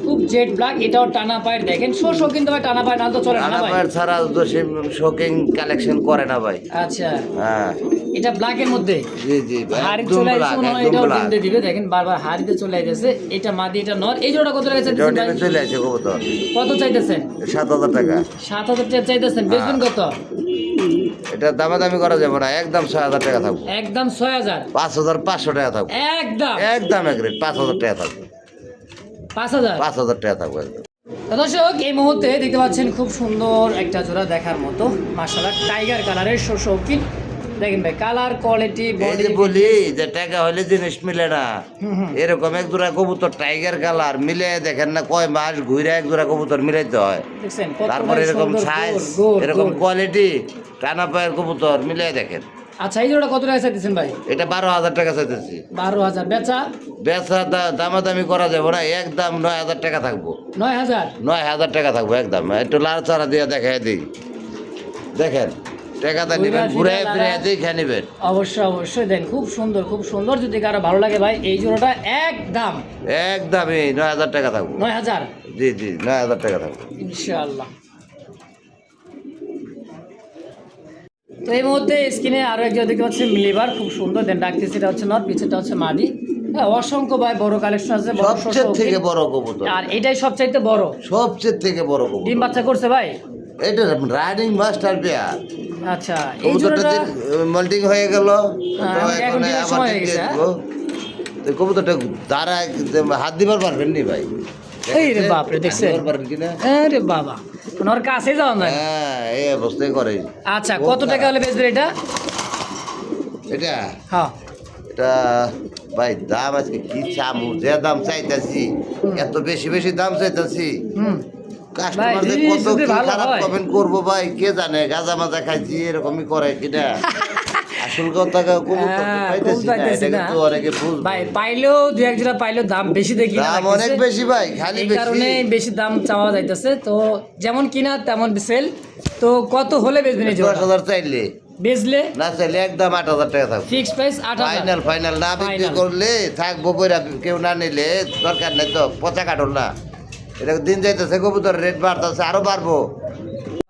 Speaker 1: খুব জেড ব্ল্যাক। এটাও টানা পায়ের, দেখেন শোষকিন তো ভাই টানা পায়ের না তো চলে না
Speaker 2: টানা
Speaker 1: ভাই।
Speaker 2: পায়ের ছাড়া তো সে শোকিং কালেকশন করে না ভাই।
Speaker 1: আচ্ছা
Speaker 2: হ্যাঁ
Speaker 1: এটা ব্ল্যাকের মধ্যে
Speaker 2: জি জি ভাই,
Speaker 1: হাড়ি
Speaker 2: একদম
Speaker 1: চলে
Speaker 2: black,
Speaker 1: আসছে মনে হয়,
Speaker 2: একদম
Speaker 1: এটাও
Speaker 2: black।
Speaker 1: ডিম দিয়ে দিবে, দেখেন বারবার হাড়িতে চলে যাচ্ছে। এটা মাদি এটা নর। এই জোড়া কত টাকা চাইতেছেন ভাই?
Speaker 2: জটিলে চলে আসে কবুতর,
Speaker 1: কত চাইতেছেন?
Speaker 2: 7,000 টাকা।
Speaker 1: 7000 টাকা চাইতেছেন, বেচবেন কত?
Speaker 2: এটা দামাদামি করা যাবে না, একদম 6,000 টাকা থাকবে।
Speaker 1: একদম 6000।
Speaker 2: 5,500 টাকা থাকবে।
Speaker 1: একদম
Speaker 2: একদম এগ্রেড 5,000 টাকা থাকবে।
Speaker 1: 5000।
Speaker 2: 5,000 টাকা থাকবে একদম।
Speaker 1: তো দর্শক এই মুহূর্তে দেখতে পাচ্ছেন খুব সুন্দর একটা জোড়া দেখার মতো, মাশাআল্লাহ টাইগার কালারের শৌখিন। দেখেন ভাই কালার কোয়ালিটি
Speaker 2: এই
Speaker 1: বডি।
Speaker 2: যে বলি যে টাকা হলে জিনিস মিলে না, এরকম এক জোড়া কবুতর টাইগার কালার মিলে দেখেন না, কয় মাস ঘুরে এক জোড়া কবুতর মিলাইতে হয়।
Speaker 1: দেখছেন কত
Speaker 2: তারপরে এরকম সাইজ, এরকম কোয়ালিটি, টানা পায়ের কবুতর মিলে দেখেন।
Speaker 1: আচ্ছা এই জোড়া কত টাকা চাইতেছেন ভাই?
Speaker 2: এটা 12,000 টাকা চাইতেছি।
Speaker 1: 12000 বেচা?
Speaker 2: বেচা দামাদামি করা যাবে না, একদম 9,000 টাকা থাকবো।
Speaker 1: 9000।
Speaker 2: 9,000 টাকা থাকবো একদম। একটু লাল চারা দিয়ে দেখাই দিই, দেখেন টাকাটা নেবেন, ঘুরে ফিরে দেখে নেবেন।
Speaker 1: অবশ্যই অবশ্যই দেন, খুব সুন্দর খুব সুন্দর। যদি কারো ভালো লাগে ভাই এই জোড়াটা একদম
Speaker 2: একদমই 9,000 টাকা থাকবো।
Speaker 1: 9000
Speaker 2: জি জি 9,000 টাকা থাকবো
Speaker 1: ইনশাআল্লাহ। তো এই মুহূর্তে স্ক্রিনে আরো একজন দেখতে পাচ্ছি মিলিবার, খুব সুন্দর। দেন ডাকতেছে এটা হচ্ছে নট, পিছেটা হচ্ছে মাদি। হ্যাঁ অসংখ্য ভাই বড় কালেকশন আছে, বড়
Speaker 2: সবচেয়ে থেকে বড় কবুতর,
Speaker 1: আর এটাই সবচাইতে বড়।
Speaker 2: সবচেয়ে থেকে বড় কবুতর।
Speaker 1: ডিম বাচ্চা করছে ভাই?
Speaker 2: এটা রাইডিং মাস্টার পেয়ার।
Speaker 1: আচ্ছা এই
Speaker 2: কবুতরটা
Speaker 1: জোড়াটা
Speaker 2: মল্টিং হয়ে গেল,
Speaker 1: হ্যাঁ, এখন ডিমের সময় হয়ে গেছে,
Speaker 2: কবুতরটা দ্বারা হাত দিবার পারবেন নি ভাই।
Speaker 1: এই রে বাপ রে, দেখছেন?
Speaker 2: দিবার পারবেন কিনা?
Speaker 1: আরে বাবা ওনার কাছে যাওয়া যায় না।
Speaker 2: হ্যাঁ এই অবস্থায় করে।
Speaker 1: আচ্ছা কত টাকা হলে বেচবেন এটা?
Speaker 2: এটা
Speaker 1: হ্যাঁ
Speaker 2: এটা ভাই দাম আজকে কি চামু, যে দাম চাইতাছি এত বেশি বেশি দাম চাইতাছি,
Speaker 1: হুম
Speaker 2: কাস্টমারদের
Speaker 1: জিনিস
Speaker 2: কত
Speaker 1: যদি
Speaker 2: কি
Speaker 1: ভালো
Speaker 2: খারাপ
Speaker 1: হয়।
Speaker 2: কমেন্ট করবো ভাই কে জানে, গাঁজা মাজা খাইছি এরকমই করে কিনা। আসল কথা কবুতর তো পাইতেছি না, এটা কিন্তু অনেকে বুঝবে।
Speaker 1: ভাই পাইলেও দুই এক জোড়া পাইলেও দাম বেশি দেখি না
Speaker 2: দাম অনেক বেশি ভাই, খালি
Speaker 1: এই
Speaker 2: বেশি।
Speaker 1: কারণে বেশি দাম চাওয়া যাইতেছে। তো যেমন কিনা তেমন সেল। তো কত হলে বেচবেন এই জোড়া?
Speaker 2: 10,000 চাইলে,
Speaker 1: বেচলে
Speaker 2: না চাইলে একদম 8,000 টাকা থাকবে।
Speaker 1: Fixed price 8,000।
Speaker 2: ফাইনাল না বিক্রি করলে থাকবো কইরা, কেউ না নিলে দরকার নেই তো, পচা কাটল না। এটা দিন যাইতেছে, কবুতর রেট বাড়তেছে, আরো বাড়বো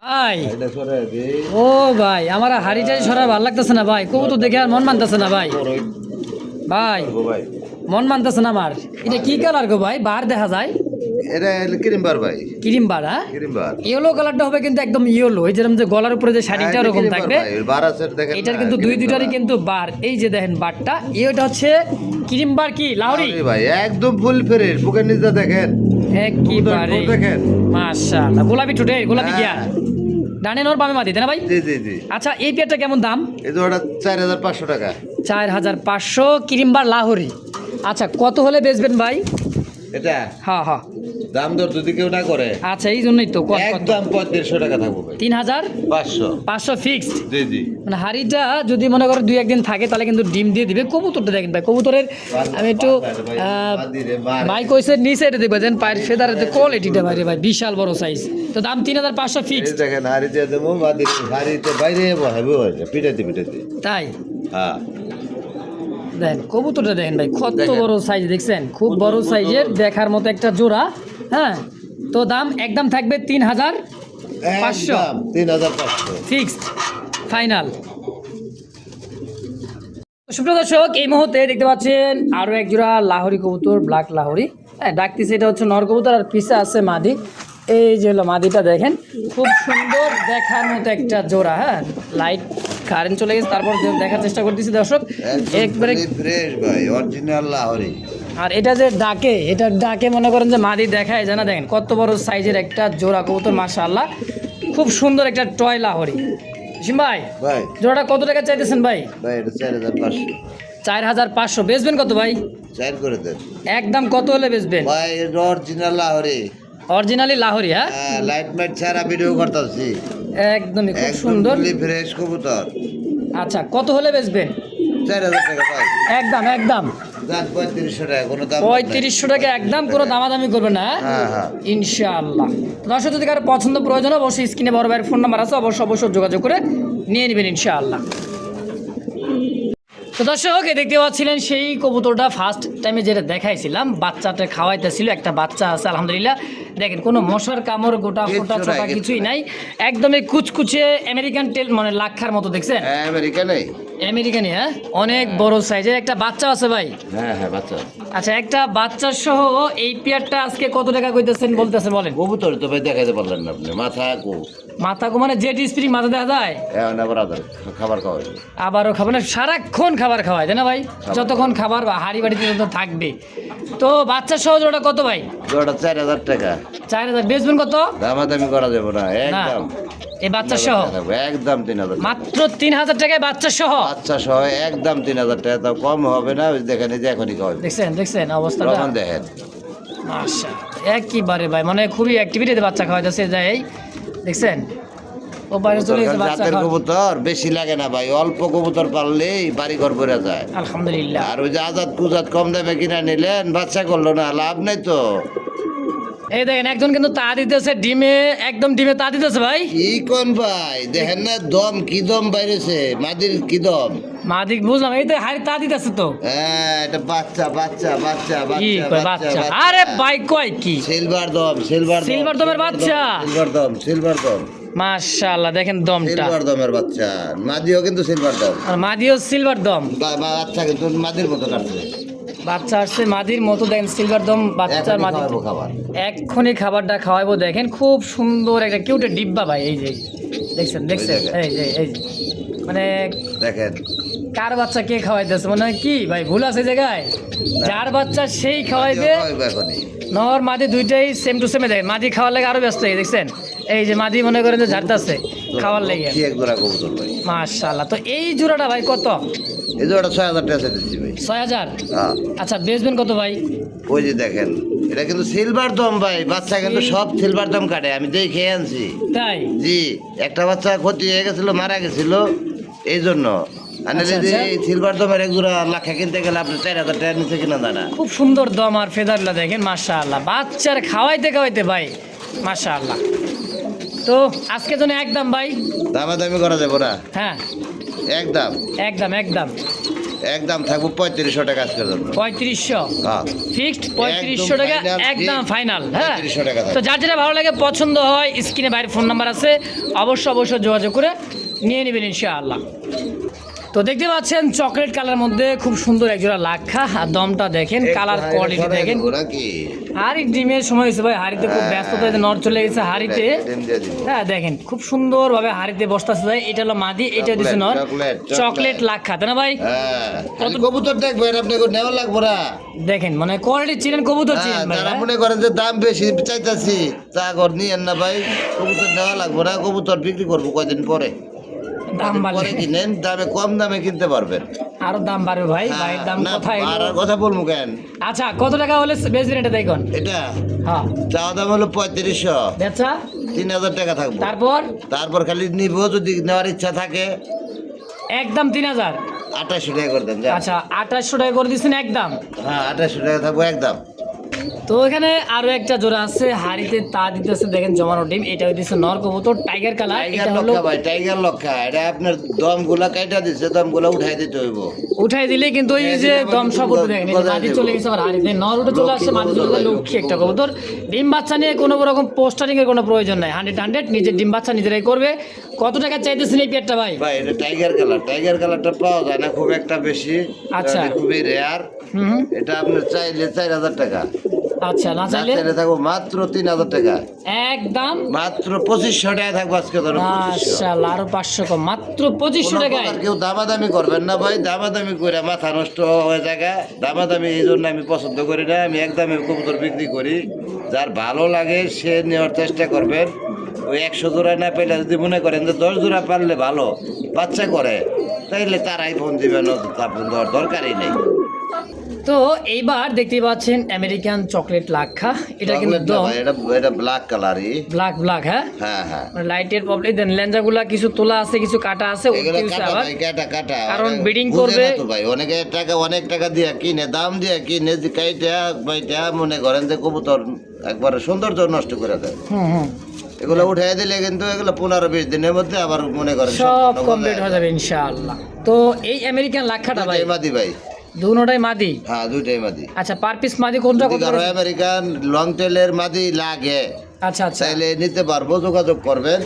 Speaker 1: ভাই।
Speaker 2: এটা সরে দে।
Speaker 1: ও ভাই আমার হাড়িটাই সরার ভালো লাগতেছে না ভাই, কবুতর দেখে আর মন মানতেছে না ভাই। ভাই
Speaker 2: ও ভাই,
Speaker 1: মন মানতেছে না আমার। এটা কি কালার গো ভাই? বার দেখা যায়
Speaker 2: এটা ক্রিমবার ভাই,
Speaker 1: ক্রিম বার। হ্যাঁ
Speaker 2: ক্রিমবার।
Speaker 1: ইয়েলো কালারটা হবে কিন্তু একদম ইয়েলো, এই যেরকম যে গলার উপরে যে শাড়িটা ওরকম থাকবে।
Speaker 2: বার আছে দেখেন,
Speaker 1: এটার কিন্তু দুইটারই কিন্তু বার, এই যে দেখেন বারটা, এটা হচ্ছে ক্রিম বার কি লাহোরি
Speaker 2: ভাই, একদম ফুল ফ্রেশ, বুকের নিচে দেখেন
Speaker 1: একেবারে
Speaker 2: দেখেন।
Speaker 1: মাশাআল্লাহ। গোলাপি ঠোঁটে গোলাপি গিয়া
Speaker 2: হ্যাঁ।
Speaker 1: ডানে নর বামে মাটি, তাই না ভাই?
Speaker 2: জি জি জি।
Speaker 1: আচ্ছা এই পেয়ারটা কেমন দাম?
Speaker 2: এই জোড়াটা 4,500 টাকা।
Speaker 1: 4,500 ক্রিমবার লাহোরি। আচ্ছা কত হলে বেচবেন ভাই?
Speaker 2: এটা
Speaker 1: হ্যাঁ হ্যাঁ
Speaker 2: দাম দর যদি কেউ না করে,
Speaker 1: আচ্ছা এই জন্যই তো
Speaker 2: একদম 3500 টাকা থাকবো ভাই।
Speaker 1: 3,500 ফিক্সড।
Speaker 2: জি জি।
Speaker 1: মানে হাড়িটা যদি মনে করো দুই একদিন থাকে তাহলে কিন্তু ডিম দিয়ে দিবে। কবুতরটা দেখেন ভাই, কবুতরের আমি একটু ভাই কইছে নিচে এটা দেখবে দেন, পায়ের ফেদারের কোয়ালিটিটা ভাই রে ভাই বিশাল বড় সাইজ। তো দাম 3,500
Speaker 2: এই
Speaker 1: ফিক্সড।
Speaker 2: দেখেন হাড়িতে দেবো, হাড়িতে বাইরে বসাবো, পিটাইতে পিটাইতে।
Speaker 1: তাই
Speaker 2: হ্যাঁ
Speaker 1: দেখেন কবুতরটা দেখেন ভাই কত
Speaker 2: দেখেন।
Speaker 1: বড় সাইজ, দেখছেন খুব বড় সাইজের, দেখার মতো একটা জোড়া। হ্যাঁ তো দাম একদম থাকবে 3,500
Speaker 2: একদম 3,500
Speaker 1: ফিক্সড ফাইনাল। সুপ্রিয় দর্শক এই মুহূর্তে দেখতে পাচ্ছেন আরও এক জোড়া লাহোরি কবুতর, ব্ল্যাক লাহোরি। হ্যাঁ ডাকতেছে, এটা হচ্ছে নর কবুতর আর পিছে আছে মাদি। এই যে হলো মাদিটা দেখেন, খুব সুন্দর দেখার মতো একটা জোড়া। হ্যাঁ লাইট কারেন্ট চলে গেছে, তারপর দেখার চেষ্টা করতেছি দর্শক একবারে
Speaker 2: ফ্রেশ ভাই, অরিজিনাল লাহোরি।
Speaker 1: আর এটা যে ডাকে, এটা ডাকে মনে করেন যে মাদি দেখায় জানা, দেখেন কত বড় সাইজের একটা জোড়া কবুতর, মাশাআল্লাহ খুব সুন্দর একটা টয় লাহোরি। সিম ভাই
Speaker 2: ভাই
Speaker 1: জোড়াটা কত টাকা চাইতেছেন ভাই?
Speaker 2: ভাই এটা 4,500।
Speaker 1: 4,500 বেচবেন কত ভাই?
Speaker 2: 4 করে দেন
Speaker 1: একদম কত হলে বেচবেন?
Speaker 2: ভাই, এটা অরিজিনাল লাহোরি।
Speaker 1: অরিজিনালি লাহোরি। হ্যাঁ
Speaker 2: লাইট মাইট ছাড়া ভিডিও করতেছি,
Speaker 1: একদমই খুব
Speaker 2: একদম
Speaker 1: সুন্দর।
Speaker 2: ফ্রেশ কবুতর।
Speaker 1: আচ্ছা কত হলে বেচবেন?
Speaker 2: 4,000 টাকা ভাই।
Speaker 1: একদম একদম
Speaker 2: দাম 3500 টাকা, কোনো দাম
Speaker 1: 3500 টাকা একদম, কোনো দামাদামি করবেন না।
Speaker 2: হ্যাঁ হ্যাঁ।
Speaker 1: ইনশাআল্লাহ। দর্শক যদি কারো পছন্দ প্রয়োজন অবশ্যই স্ক্রিনে বড় ভাইয়ের ফোন নাম্বার আছে, অবশ্যই যোগাযোগ করে নিয়ে নেবেন ইনশাআল্লাহ। তো দর্শক এই দেখতে পাচ্ছিলেন সেই কবুতরটা ফার্স্ট টাইমে যেটা দেখাইছিলাম, বাচ্চাটা খাওয়াইতেছিল, একটা বাচ্চা আছে আলহামদুলিল্লাহ। দেখেন কোনো মশার কামড় গোটা ফোটা
Speaker 2: কিচ্ছু নাই,
Speaker 1: ছোটা
Speaker 2: কিচ্ছু
Speaker 1: কিছুই
Speaker 2: নাই।
Speaker 1: নাই, একদমই কুচকুচে আমেরিকান টেল, মানে লাক্ষার মতো দেখছেন,
Speaker 2: আমেরিকা নেই।
Speaker 1: আমেরিকানি। হ্যাঁ অনেক বড় সাইজের একটা বাচ্চা আছে ভাই।
Speaker 2: হ্যাঁ হ্যাঁ বাচ্চা।
Speaker 1: আচ্ছা একটা বাচ্চা সহ এই পেয়ারটা আজকে কত টাকা কইতেছেন বলতেছেন বলেন?
Speaker 2: কবুতর তো ভাই দেখাতে পারলেন না আপনি, মাথা
Speaker 1: মাথা মানে জেট স্প্রিং মাথা দেখা যায়,
Speaker 2: এখন আবার খাবার খাওয়াই।
Speaker 1: আবারও খাবার না, সারাক্ষণ খাবার খাওয়ায় তাই না ভাই? যতক্ষণ খাবার বা হাড়ি বাড়িতে যত থাকবে। তো বাচ্চা সহ জোড়া কত ভাই?
Speaker 2: জোড়া 4,000 টাকা।
Speaker 1: 4,000 বেচবেন কত?
Speaker 2: দামাদামি করা যাবে না,
Speaker 1: না
Speaker 2: একদম
Speaker 1: এই বাচ্চা সহ
Speaker 2: একদম 3,000 টাকা।
Speaker 1: মাত্র 3,000 টাকায় বাচ্চা সহ।
Speaker 2: বাচ্চা সহ একদম 3,000 টাকা, তাও কম হবে না। ওই দেখেন, এই যে এখনই খাওয়াবে,
Speaker 1: দেখছেন অবস্থাটা,
Speaker 2: প্রমাণ দেখেন।
Speaker 1: মাশাআল্লাহ একেবারে ভাই, মানে খুবই অ্যাক্টিভিটিতে বাচ্চা খাওয়াইতেছে যায়, দেখছেন ও বাইরে চলে গেছে বাচ্চা
Speaker 2: জাতের
Speaker 1: খাওয়া।
Speaker 2: কবুতর বেশি লাগে না ভাই, অল্প কবুতর পারলেই বাড়ি ঘর ভরে যায়।
Speaker 1: আলহামদুলিল্লাহ।
Speaker 2: আর ওই যে আজাদ কুজাত কম দামে কিনা নিলেন, বাচ্চা করলো না, লাভ নেই তো।
Speaker 1: এই দেখেন একজন কিন্তু তা দিতেছে ডিমে, একদম ডিমে তা দিতেছে ভাই।
Speaker 2: কি কোন ভাই, দেখেন না দম, কি দম বাইরেছে, মাদির কি দম।
Speaker 1: মাদিক বুঝলাম, এই তো হাড়ি তা দিতেছে তো।
Speaker 2: হ্যাঁ এটা বাচ্চা বাচ্চা বাচ্চা
Speaker 1: কি
Speaker 2: বাচ্চা
Speaker 1: কয় বাচ্চা? আরে ভাই কয় কি?
Speaker 2: সিলভার দম, সিলভার
Speaker 1: সিলভার দমের বাচ্চা?
Speaker 2: সিলভার দম, সিলভার দম,
Speaker 1: মাশাআল্লাহ দেখেন দমটা,
Speaker 2: সিলভার দমের বাচ্চা। মাদিও কিন্তু সিলভার দম,
Speaker 1: আর মাদিও সিলভার দম।
Speaker 2: বাচ্চা কিন্তু মাদির মতো কাটছে।
Speaker 1: বাচ্চা আসছে মাদির মতো, দেখেন সিলভার দম বাচ্চার
Speaker 2: এখনই
Speaker 1: মাদি।
Speaker 2: খাওয়াবো খাবার।
Speaker 1: এক্ষুনি খাবারটা খাওয়াবো, দেখেন খুব সুন্দর একটা কিউটের ডিব্বা ভাই। এই যে দেখছেন এই যে মানে
Speaker 2: দেখেন
Speaker 1: কার বাচ্চা কে খাওয়াইতেছে মনে হয় কি ভাই, ভুল আছে জায়গায়? যার বাচ্চা সেই খাওয়াইবে।
Speaker 2: খাওয়াবো এখনই।
Speaker 1: নর মাদি দুইটাই সেম টু সেমে, দেখেন মাদি খাওয়ার লাগে আরো ব্যস্ত হয়ে দেখছেন। এই যে মাদি মনে করেন যে ঝাড়তেছে খাওয়ার লেগে।
Speaker 2: কি এক জোড়া কবুতর ভাই,
Speaker 1: মাশাআল্লাহ। তো এই জোড়াটা ভাই কত?
Speaker 2: এই জোড়াটা 6,000 টাকা দিচ্ছি ভাই।
Speaker 1: 6,000।
Speaker 2: হ্যাঁ
Speaker 1: আচ্ছা বেচবেন কত ভাই?
Speaker 2: ওই যে দেখেন, এটা কিন্তু সিলভার দম ভাই, বাচ্চা কিন্তু সব সিলভার দম কাটে, আমি দেখে আনছি।
Speaker 1: তাই?
Speaker 2: জি, একটা বাচ্চা ক্ষতি হয়ে গেছিল, মারা গেছিল, এই জন্য আনলে যে সিলভার দমের এক জোড়া লাখা কিনতে গেলে আপনি 4,000 টাকার নিচে কিনা যায় না।
Speaker 1: খুব সুন্দর দম আর ফেদারগুলো দেখেন মাশাআল্লাহ, বাচ্চার খাওয়াইতে ভাই মাশাআল্লাহ। তো আজকে জন্য একদম ভাই
Speaker 2: দামাদামি করা যাবে না,
Speaker 1: হ্যাঁ
Speaker 2: একদম
Speaker 1: একদম
Speaker 2: একদম থাকবো 3500 টাকা আজকের জন্য।
Speaker 1: 3500
Speaker 2: হ্যাঁ
Speaker 1: ফিক্সড 3500 টাকা একদম ফাইনাল। হ্যাঁ
Speaker 2: 3500 টাকা
Speaker 1: তো যার যেটা ভালো লাগে পছন্দ হয় স্ক্রিনে বাইরে ফোন নাম্বার আছে, অবশ্যই যোগাযোগ করে নিয়ে নেবেন ইনশাআল্লাহ। তো দেখতে পাচ্ছেন চকলেট কালার মধ্যে খুব সুন্দর একজোড়া লাক্ষা, আর দমটা দেখেন, কালার কোয়ালিটি দেখেন। হাড়ি ডিমের সময় হয়েছে ভাই, হাড়িতে খুব ব্যস্ততা, নর চলে গেছে হাড়িতে। হ্যাঁ দেখেন খুব সুন্দর ভাবে হাড়িতে বসতেছে ভাই। এটা হলো মাদি, এটা দিচ্ছে নর। চকলেট লাক্ষা তাই না ভাই?
Speaker 2: কত কবুতর দেখবেন আপনি, নেওয়া লাগবো না।
Speaker 1: দেখেন মানে কোয়ালিটি চিনেন, কবুতর চিনেন ভাই।
Speaker 2: যারা মনে করেন যে দাম বেশি চাইতাছি তা কর নিয়েন না ভাই, কবুতর নেওয়া লাগবো না। কবুতর বিক্রি করবো কয়দিন পরে,
Speaker 1: দাম বাড়বে,
Speaker 2: কিনেন দামে কম দামে কিনতে পারবেন।
Speaker 1: আরো দাম বাড়বে ভাই, ভাইয়ের দাম কোথায়?
Speaker 2: আর কথা বলবো কেন?
Speaker 1: আচ্ছা কত টাকা হলে বেচবেন এটা দেখুন।
Speaker 2: এটা
Speaker 1: হ্যাঁ
Speaker 2: চাওয়া দাম হলো 3500,
Speaker 1: বেচা
Speaker 2: 3000 টাকা থাকবো। তারপর খালি নিব, যদি নেওয়ার ইচ্ছা থাকে
Speaker 1: একদম 3000,
Speaker 2: 2800 টাকা করে দেন।
Speaker 1: আচ্ছা 2800 টাকা করে দিচ্ছেন একদম।
Speaker 2: হ্যাঁ 2800 টাকা থাকবো একদম।
Speaker 1: তো এখানে আরো একটা জোড়া আছে হাড়িতে, তা দিতেছে দেখেন জমানো ডিম। এটা হইতেছে নর কবুতর, টাইগার কালার। এটা হলো
Speaker 2: ভাই টাইগার লক্ষা, এটা আপনার দমগুলা কাইটা দিছে, দমগুলা উঠাই দিতে হইব।
Speaker 1: উঠাই দিলে কিন্তু এই যে দম সব উঠে দেখেন, মাটি চলে গেছে আবার হাড়িতে, নর উঠে চলে আসছে, মাটি চলে গেছে। লক্ষ্মী একটা কবুতর, ডিম বাচ্চা নিয়ে কোনো রকম পোস্টারিং এর কোনো প্রয়োজন নাই। 100 নিজের ডিম বাচ্চা নিজেরাই করবে। কত টাকা চাইতেছেন এই পেয়ারটা ভাই?
Speaker 2: ভাই এটা টাইগার কালার, টাইগার কালারটা পাওয়া যায় না খুব একটা বেশি।
Speaker 1: আচ্ছা
Speaker 2: খুবই রেয়ার। এটা আপনার চাইলে 4000 টাকা।
Speaker 1: আচ্ছা না চাইলে
Speaker 2: থাকবো মাত্র 3000 টাকা
Speaker 1: একদম,
Speaker 2: মাত্র 2500 টাকা থাকবো আজকে।
Speaker 1: মাশাআল্লাহ আরো 500 কম, মাত্র 2500 টাকায়।
Speaker 2: কেউ দামাদামি করবেন না ভাই, দামাদামি করে মাথা নষ্ট হয়ে যায়। দামাদামি এই জন্য আমি পছন্দ করি না। আমি একদমই কবুতর বিক্রি করি, যার ভালো লাগে সে নেওয়ার চেষ্টা করবেন। ওই 100 জোড়া না পেলে যদি মনে করেন যে 10 জোড়া পারলে ভালো বাচ্চা করে, তাইলে তারাই ফোন দিবেন, দরকারই নেই।
Speaker 1: তো এইবার দেখতে পাচ্ছেন আমেরিকান চকলেট লাক্ষা। এটা কিন্তু
Speaker 2: এটা ব্ল্যাক কালারই,
Speaker 1: ব্ল্যাক। হ্যাঁ
Speaker 2: হ্যাঁ হ্যাঁ
Speaker 1: লাইটের প্রবলেম দেন, লেঞ্জাগুলা কিছু তোলা আছে, কিছু কাটা আছে,
Speaker 2: কাটা
Speaker 1: কারণ ব্রিডিং করবে
Speaker 2: তো ভাই। অনেক টাকা দিয়ে কিনে, দাম দিয়ে কিনে কাইটা বাইটা মনে করেন যে কবুতর একবার সৌন্দর্য নষ্ট করে দেয়। এগুলো উঠাই দিলে কিন্তু এগুলো 15-20 দিনের মধ্যে আবার মনে করেন
Speaker 1: সব কমপ্লিট হয়ে যাবে ইনশাআল্লাহ। তো এই আমেরিকান লাক্ষাটা ভাই
Speaker 2: মাদি ভাই,
Speaker 1: দুটোটাই মাদি?
Speaker 2: হ্যাঁ দুইটাই মাদি।
Speaker 1: আচ্ছা পার পিস মাদি কোনটা?
Speaker 2: আমেরিকান লং টেলের মাদি লাগে,
Speaker 1: আচ্ছা
Speaker 2: চাইলে নিতে পারবো, যোগাযোগ করবেন,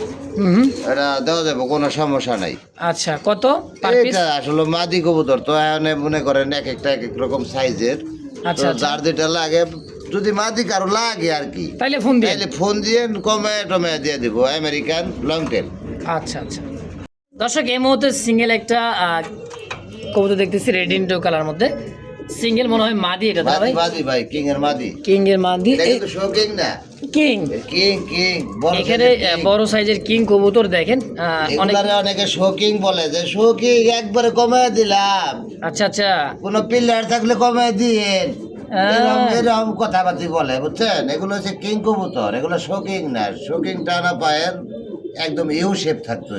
Speaker 2: এটা দেওয়া যাবে, কোনো সমস্যা নাই।
Speaker 1: আচ্ছা কত পার পিস?
Speaker 2: এটা আসলে মাদি কবুতর তো মনে করেন এক একটা এক এক রকম সাইজের।
Speaker 1: আচ্ছা
Speaker 2: যার যেটা লাগে, যদি মাদি কারো লাগে আর কি,
Speaker 1: তাইলে ফোন দিয়ে
Speaker 2: কমে টমে দিয়ে দিব। American long tail.
Speaker 1: আচ্ছা দর্শক এই মুহূর্তে সিঙ্গেল একটা কবুতর দেখতেছি রেড ইন্টো কালার মধ্যে, সিঙ্গেল মনে হয় মাদি। এটা ভাই
Speaker 2: মাদি ভাই, কিং এর মাদি।
Speaker 1: এই
Speaker 2: তো শো কিং না,
Speaker 1: কিং এখানে বড় সাইজের কিং কবুতর দেখেন।
Speaker 2: অনেকে শো কিং বলে, যে শো কিং একবারে কমে দিলাম।
Speaker 1: আচ্ছা
Speaker 2: কোনো পিলার থাকলে কমে দিয়েন, এরকম কথাবার্তি বলে, বুঝছেন? এগুলো হচ্ছে কিং কবুতর, এগুলো শো কিং না। শো কিংটা না পায়ের একদম ইউ শেপ থাকতো।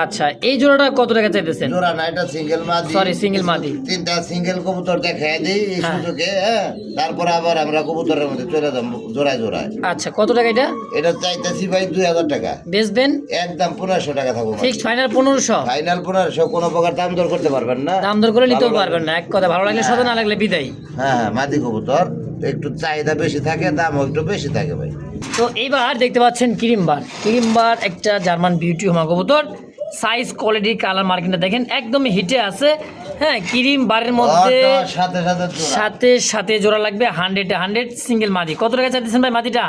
Speaker 1: আচ্ছা এই জোড়াটা কত টাকা চাইতেছেন?
Speaker 2: জোড়া না, এটা সিঙ্গেল মাদি।
Speaker 1: সিঙ্গেল মাদি।
Speaker 2: 3টা সিঙ্গেল কবুতর দেখাই দিই এই সুযোগে। হ্যাঁ তারপর আবার আমরা কবুতরের মধ্যে চলে যাব জোড়ায়।
Speaker 1: আচ্ছা কত টাকা এটা?
Speaker 2: এটা চাইতেছি ভাই 2000 টাকা।
Speaker 1: বেচবেন?
Speaker 2: একদম 1500 টাকা থাকবো।
Speaker 1: Fixed final 1500?
Speaker 2: ফাইনাল 1500, কোনো প্রকার দাম দর করতে পারবেন না।
Speaker 1: দাম দর করে নিতেও পারবেন না, এক কথা ভালো লাগলে সাথে, না লাগলে বিদায়।
Speaker 2: হ্যাঁ মাদি কবুতর একটু চাহিদা বেশি থাকে, দামও একটু বেশি থাকে ভাই।
Speaker 1: তো এইবার দেখতে পাচ্ছেন ক্রিমবার একটা জার্মান বিউটি হোমা কবুতর, সাইজ কোয়ালিটি কালার মার্কিংটা দেখেন একদম হিটে আছে। হ্যাঁ ক্রিমবারের মধ্যে সাথে জোড়া লাগবে 100 সিঙ্গেল মাদি। কত টাকা চাইতেছেন ভাই মাদিটা?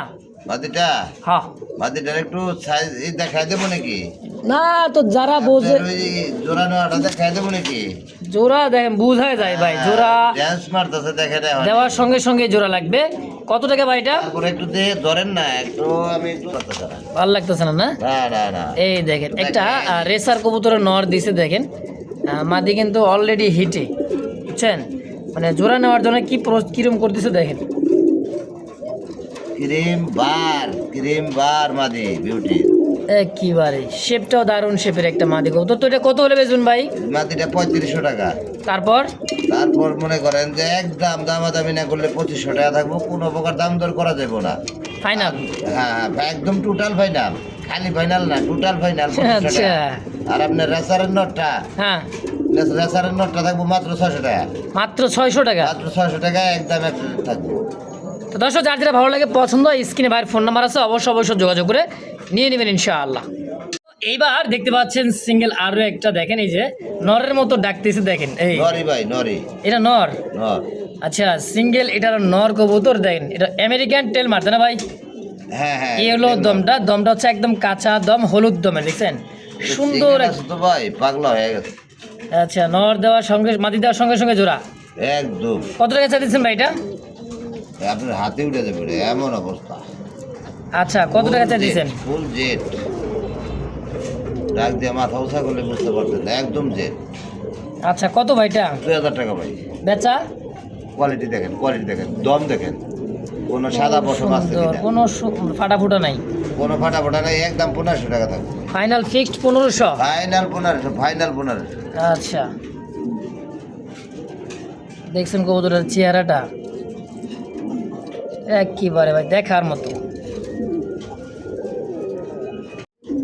Speaker 1: হ্যাঁ
Speaker 2: মাদিটার একটু সাইজ দেখাই দেবো নাকি?
Speaker 1: না তো যারা বোঝে
Speaker 2: জোড়া নেওয়াটা দেখাই দেবো নাকি?
Speaker 1: জোড়া দেখেন বুঝায় যায় ভাই, জোড়া
Speaker 2: ড্যান্স মারতেছে দেখে
Speaker 1: দেওয়ার সঙ্গে জোড়া লাগবে। কত টাকা ভাই এটা?
Speaker 2: একটু দিয়ে ধরেন না, একটু আমি একটু
Speaker 1: ভালো লাগতেছে না? না এই দেখেন একটা রেসার কবুতরের নর দিছে দেখেন, মাদি কিন্তু অলরেডি হিটে, বুঝছেন? মানে জোড়া নেওয়ার জন্য কিরম করতেছে দেখেন।
Speaker 2: ক্রিম বার মাদি বিউটি।
Speaker 1: একেবারে শেপটাও দারুণ শেপের একটা মাদি কবুতর। তো এটা কত হলে বেচবেন ভাই?
Speaker 2: মাটিটা 3500 টাকা।
Speaker 1: তারপর
Speaker 2: তারপর মনে করেন যে একদম দামাদামি না করলে 2500 টাকা থাকবো, কোনো প্রকার দাম দর করা যাবে না।
Speaker 1: ফাইনাল?
Speaker 2: হ্যাঁ, একদম টোটাল ফাইনাল, খালি ফাইনাল না, টোটাল ফাইনাল।
Speaker 1: আচ্ছা।
Speaker 2: আর আপনার রেসারের নটটা,
Speaker 1: হ্যাঁ,
Speaker 2: রেসারের নটটা থাকবো মাত্র 600 টাকা।
Speaker 1: মাত্র 600 টাকা?
Speaker 2: মাত্র 600 টাকা একদম একটা থাকবো।
Speaker 1: তো দর্শক, যার যেটা ভালো লাগে পছন্দ, স্ক্রিনে ভাইয়ের ফোন নাম্বার আছে, অবশ্যই যোগাযোগ করে নিয়ে নেবেন ইনশাআল্লাহ। এইবার দেখতে পাচ্ছেন সিঙ্গেল আরো একটা, দেখেন এই যে নরের মতো ডাকতেছে, দেখেন এই
Speaker 2: নরি ভাই, নরি,
Speaker 1: এটা নর।
Speaker 2: নর।
Speaker 1: আচ্ছা, সিঙ্গেল এটার নর কবুতর, দেখেন এটা আমেরিকান টেল মারতে না ভাই?
Speaker 2: হ্যাঁ হ্যাঁ,
Speaker 1: এই হলো দমটা, দমটা হচ্ছে একদম কাঁচা দম, হলুদ দমে, দেখছেন সুন্দর
Speaker 2: তো ভাই, পাগলা হয়ে গেছে।
Speaker 1: আচ্ছা, নর দেওয়ার সঙ্গে মাদি দেওয়ার সঙ্গে সঙ্গে জোড়া
Speaker 2: একদম।
Speaker 1: কত টাকা চাইছেন ভাই এটা?
Speaker 2: আপনার হাতে উঠে যাবে রে, এমন অবস্থা।
Speaker 1: আচ্ছা, কত টাকা চাইছেন?
Speaker 2: ফুল জেট, ডাক দিয়ে মাথা উঁচা করলে বুঝতে পারতেন, একদম জেট।
Speaker 1: আচ্ছা, কত ভাইটা?
Speaker 2: 2000 টাকা ভাই।
Speaker 1: বেচা?
Speaker 2: কোয়ালিটি দেখেন, কোয়ালিটি দেখেন, দম দেখেন, কোনো সাদা পশম আছে
Speaker 1: সুন্দর,
Speaker 2: কিনা,
Speaker 1: কোনো ফাটা ফুটা নাই,
Speaker 2: কোনো ফাটা ফোটা নেই, একদম 1500 টাকা থাকবে।
Speaker 1: Final fixed 1500?
Speaker 2: Final 1500, final 1500।
Speaker 1: আচ্ছা, দেখছেন কবুতরের চেহারাটা একেবারে ভাই দেখার মতো।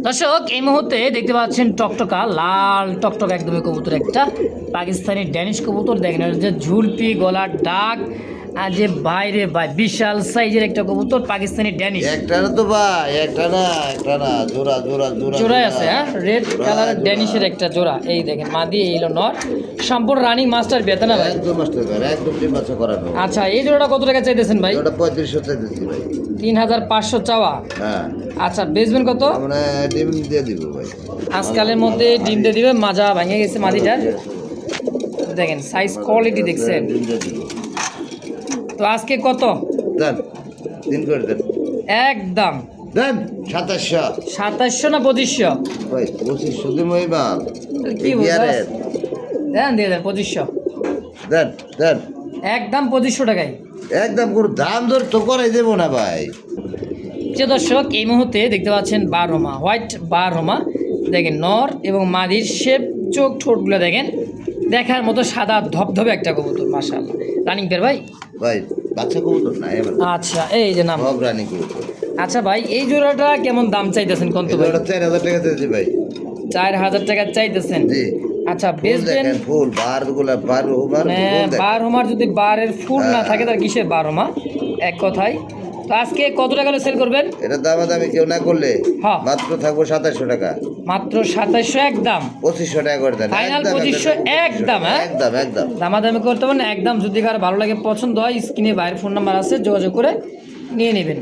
Speaker 1: দর্শক, এই মুহূর্তে দেখতে পাচ্ছেন টকটকা লাল টকটকা একদমই কবুতর, একটা পাকিস্তানি ড্যানিশ কবুতর, দেখেন এর যে ঝুলপি গলার ডাক, আর যে বাইরে ভাই বিশাল সাইজের একটা কবুতর, পাকিস্তানি ড্যানিশ।
Speaker 2: একটা না তো ভাই, একটা না, জোড়া জোড়া জোড়া
Speaker 1: জোড়াই আছে, হ্যাঁ, রেড কালারের ড্যানিশের একটা জোড়া। এই দেখেন মাদি, এই হলো নর, সম্পূর্ণ রানিং মাস্টার বেতা না ভাই?
Speaker 2: একদম মাস্টার ভাই, একদম ডিম বাচ্চা করানো।
Speaker 1: আচ্ছা, এই জোড়াটা কত টাকা চাইতেছেন ভাই?
Speaker 2: ওটা 3500 চাইতেছি ভাই।
Speaker 1: 3500 চাওয়া?
Speaker 2: হ্যাঁ।
Speaker 1: আচ্ছা, বেচবেন কত?
Speaker 2: আমরা ডিম দিয়ে দিব ভাই,
Speaker 1: আজকালের মধ্যে ডিম দিয়ে দিবে, মাজা ভেঙে গেছে মাদিটার, দেখেন সাইজ কোয়ালিটি দেখছেন।
Speaker 2: ডিম দিয়ে দিব।
Speaker 1: তো আজকে কত
Speaker 2: দেন, দিন করে দেন,
Speaker 1: একদম?
Speaker 2: দেন 2700।
Speaker 1: 2700 না 2500?
Speaker 2: ভাই 2500 দিন ওই মাল
Speaker 1: কি
Speaker 2: বিয়ারের।
Speaker 1: দেন, দিয়ে দেন 2500,
Speaker 2: দেন দেন,
Speaker 1: একদম 2500 টাকায়।
Speaker 2: একদম কোনো দাম দর তো করাই দেবো না ভাই।
Speaker 1: প্রিয় দর্শক, এই মুহূর্তে দেখতে পাচ্ছেন বারহমা, হোয়াইট বারহমা, দেখেন নর এবং মাদির শেপ, চোখ ঠোঁটগুলো দেখেন দেখার মতো সাদা ধবধবে একটা কবুতর, মাশাআল্লাহ। রানিং পেয়ার ভাই?
Speaker 2: ভাই বাচ্চা কবুতর না এবার।
Speaker 1: আচ্ছা, এই যে নাম।
Speaker 2: সব রানী কবুতর।
Speaker 1: আচ্ছা ভাই, এই জোড়াটা কেমন দাম চাইতেছেন কোন তো ভাই?
Speaker 2: ওটা 4000 টাকা দিয়েছি ভাই।
Speaker 1: 4000 টাকা চাইতেছেন?
Speaker 2: জি।
Speaker 1: আচ্ছা,
Speaker 2: ফুল
Speaker 1: বেচবেন?
Speaker 2: দেখেন, ফুল বার গুলা, বার হুমার
Speaker 1: মানে
Speaker 2: ফুল দেখেন।
Speaker 1: বারহমার যদি বারের ফুল না থাকে তার কিসের বারহমা, এক কথায়। তো আজকে কত টাকা হলে সেল করবেন?
Speaker 2: এটা দামাদামি কেউ না করলে
Speaker 1: হ্যাঁ।
Speaker 2: মাত্র থাকবো 2700 টাকা।
Speaker 1: মাত্র 2700 একদম?
Speaker 2: 2500 টাকা করে দেন।
Speaker 1: ফাইনাল
Speaker 2: একদম,
Speaker 1: 2500 একদম? হ্যাঁ,
Speaker 2: একদম একদম।
Speaker 1: দামাদামি করতে পারেন একদম, যদি কার ভালো লাগে পছন্দ হয় স্ক্রিনে বাইরের ফোন নাম্বার আছে, যোগাযোগ করে নিয়ে নেবেন।